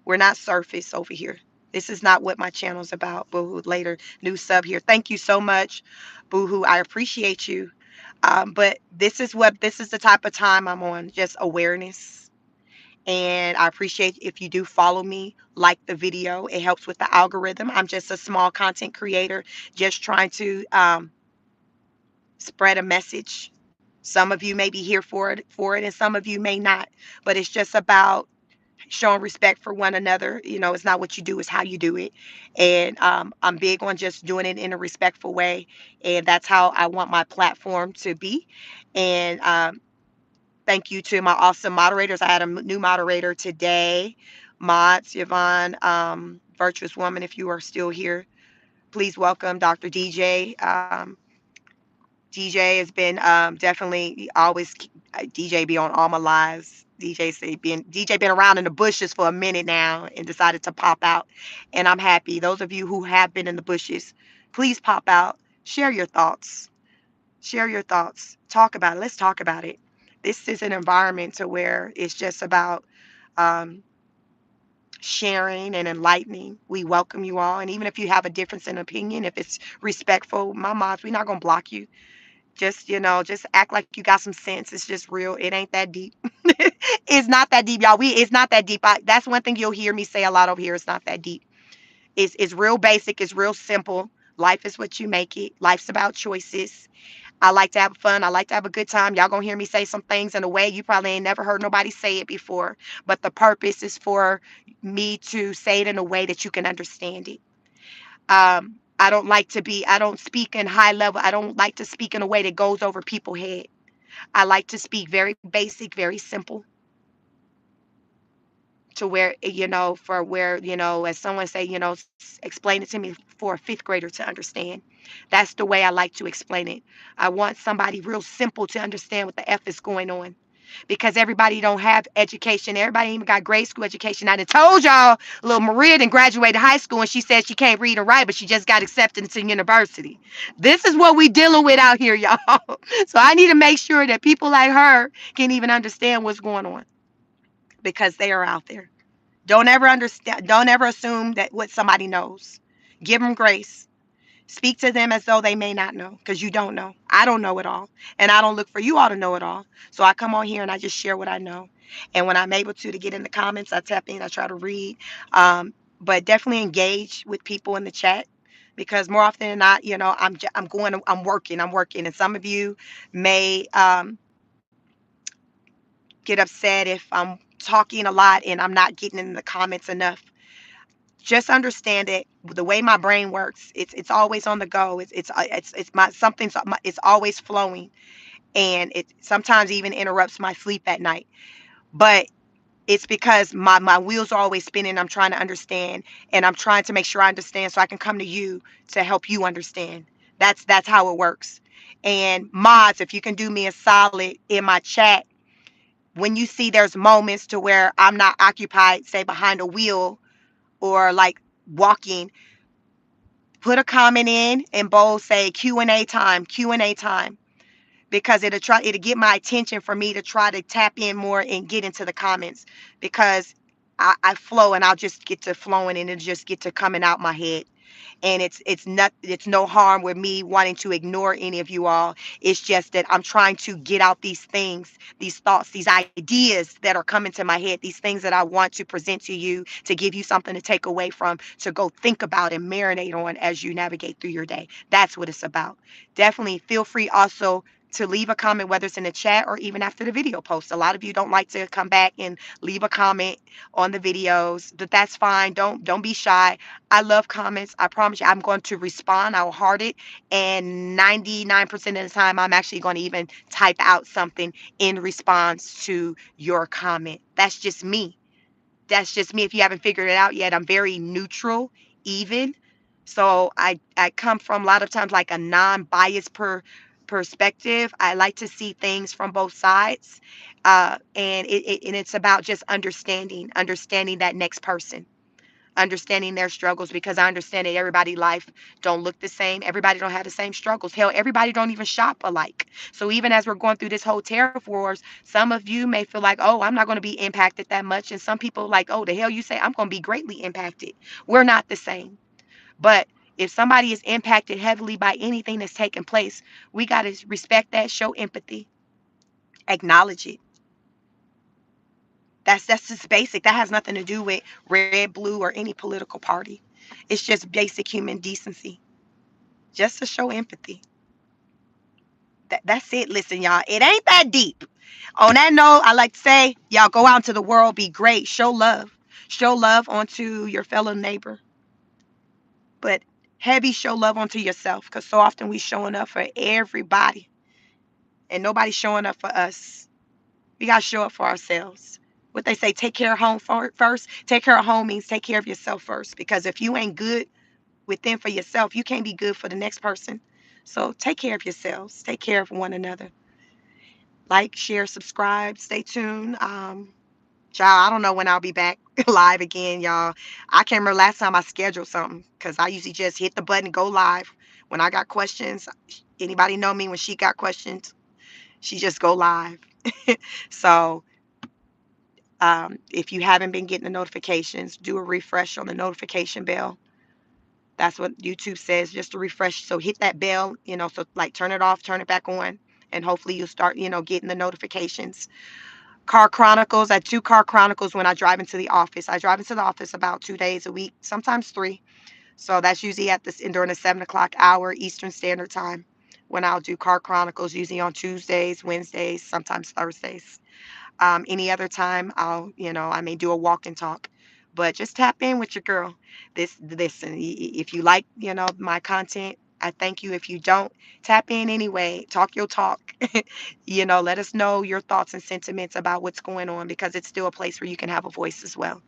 We're not surface over here. This is not what my channel is about. Boohoo, later, new sub here. Thank you so much, Boohoo. I appreciate you. But this is the type of time I'm on, just awareness. And I appreciate if you do follow me, like the video. It helps with the algorithm. I'm just a small content creator, just trying to spread a message. Some of you may be here for it, and some of you may not. But it's just about showing respect for one another. It's not what you do, it's how you do it. And I'm big on just doing it in a respectful way. And that's how I want my platform to be. And thank you to my awesome moderators. I had a new moderator today, Mods, Yvonne, Virtuous Woman. If you are still here, please welcome Dr. DJ. DJ has been definitely always, DJ be on all my lives. DJ been around in the bushes for a minute now and decided to pop out, and I'm happy. Those of you who have been in the bushes, please pop out, share your thoughts, talk about it. Let's talk about it. This is an environment to where it's just about um, sharing and enlightening. We welcome you all, and even if you have a difference in opinion, if it's respectful, my moms, we're not gonna block you. Just act like you got some sense. It's just real. It ain't that deep. It's not that deep, y'all. It's not that deep. That's one thing you'll hear me say a lot over here. It's not that deep. It's real basic. It's real simple. Life is what you make it. Life's about choices. I like to have fun. I like to have a good time. Y'all gonna hear me say some things in a way you probably ain't never heard nobody say it before. But the purpose is for me to say it in a way that you can understand it. I don't speak in high level. I don't like to speak in a way that goes over people's head. I like to speak very basic, very simple, to where, for where, as someone say, explain it to me for a fifth grader to understand. That's the way I like to explain it. I want somebody real simple to understand what the F is going on. Because everybody don't have education. Everybody ain't even got grade school education. I done told y'all, little Maria done graduated high school and she said she can't read and write, but she just got accepted into university. This is what we dealing with out here, y'all. So I need to make sure that people like her can even understand what's going on because they are out there. Don't ever understand. Don't ever assume that what somebody knows. Give them grace. Speak to them as though they may not know because you don't know. I don't know it all. And I don't look for you all to know it all. So I come on here and I just share what I know. And when I'm able to get in the comments, I tap in, I try to read. But definitely engage with people in the chat because more often than not, I'm working. And some of you may get upset if I'm talking a lot and I'm not getting in the comments enough. Just understand it. The way my brain works, it's always on the go. It's my something's it's always flowing, and it sometimes even interrupts my sleep at night. But it's because my wheels are always spinning. I'm trying to understand, and I'm trying to make sure I understand, so I can come to you to help you understand. That's how it works. And mods, if you can do me a solid in my chat, when you see there's moments to where I'm not occupied, say behind a wheel or like walking, put a comment in bold, say Q&A time, Q&A time, because it'll get my attention for me to try to tap in more and get into the comments because I flow and I'll just get to flowing and it'll just get to coming out my head. And it's no harm with me wanting to ignore any of you all. It's just that I'm trying to get out these things, these thoughts, these ideas that are coming to my head, these things that I want to present to you, to give you something to take away from, to go think about and marinate on as you navigate through your day. That's what it's about. Definitely feel free also to leave a comment, whether it's in the chat or even after the video post. A lot of you don't like to come back and leave a comment on the videos, but that's fine. Don't be shy. I love comments. I promise you, I'm going to respond. I'll heart it. And 99% of the time, I'm actually going to even type out something in response to your comment. That's just me. That's just me. If you haven't figured it out yet, I'm very neutral, even. So I come from a lot of times like a non-biased perspective. I like to see things from both sides. And it's about just understanding that next person, understanding their struggles, because I understand that everybody life don't look the same. Everybody don't have the same struggles. Hell, everybody don't even shop alike. So even as we're going through this whole tariff wars, some of you may feel like, oh, I'm not going to be impacted that much. And some people like, oh, the hell you say I'm going to be greatly impacted. We're not the same. But if somebody is impacted heavily by anything that's taking place, we got to respect that, show empathy, acknowledge it. That's just basic. That has nothing to do with red, blue, or any political party. It's just basic human decency, just to show empathy. That's it. Listen, y'all, it ain't that deep. On that note, I like to say, y'all go out into the world, be great, show love. Show love onto your fellow neighbor, but heavy show love onto yourself, because so often we showing up for everybody and nobody's showing up for us. We got to show up for ourselves. What they say, take care of home first. Take care of home means take care of yourself first. Because if you ain't good within for yourself, you can't be good for the next person. So take care of yourselves. Take care of one another. Like, share, subscribe. Stay tuned. Child, I don't know when I'll be back live again, y'all. I can't remember last time I scheduled something because I usually just hit the button, go live. When I got questions, anybody know me when she got questions, she just go live. So if you haven't been getting the notifications, do a refresh on the notification bell. That's what YouTube says, just to refresh. So hit that bell, so like turn it off, turn it back on, and hopefully you'll start, getting the notifications. Car Chronicles. I do Car Chronicles when I drive into the office. I drive into the office about 2 days a week, sometimes three. So that's usually during the 7 o'clock hour Eastern Standard Time when I'll do Car Chronicles, usually on Tuesdays, Wednesdays, sometimes Thursdays. Any other time, I may do a walk and talk, but just tap in with your girl. Listen, if you like, my content, I thank you. If you don't, tap in anyway. Talk your talk. Let us know your thoughts and sentiments about what's going on because it's still a place where you can have a voice as well.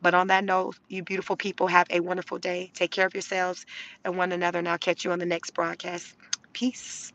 But on that note, you beautiful people, have a wonderful day. Take care of yourselves and one another, and I'll catch you on the next broadcast. Peace.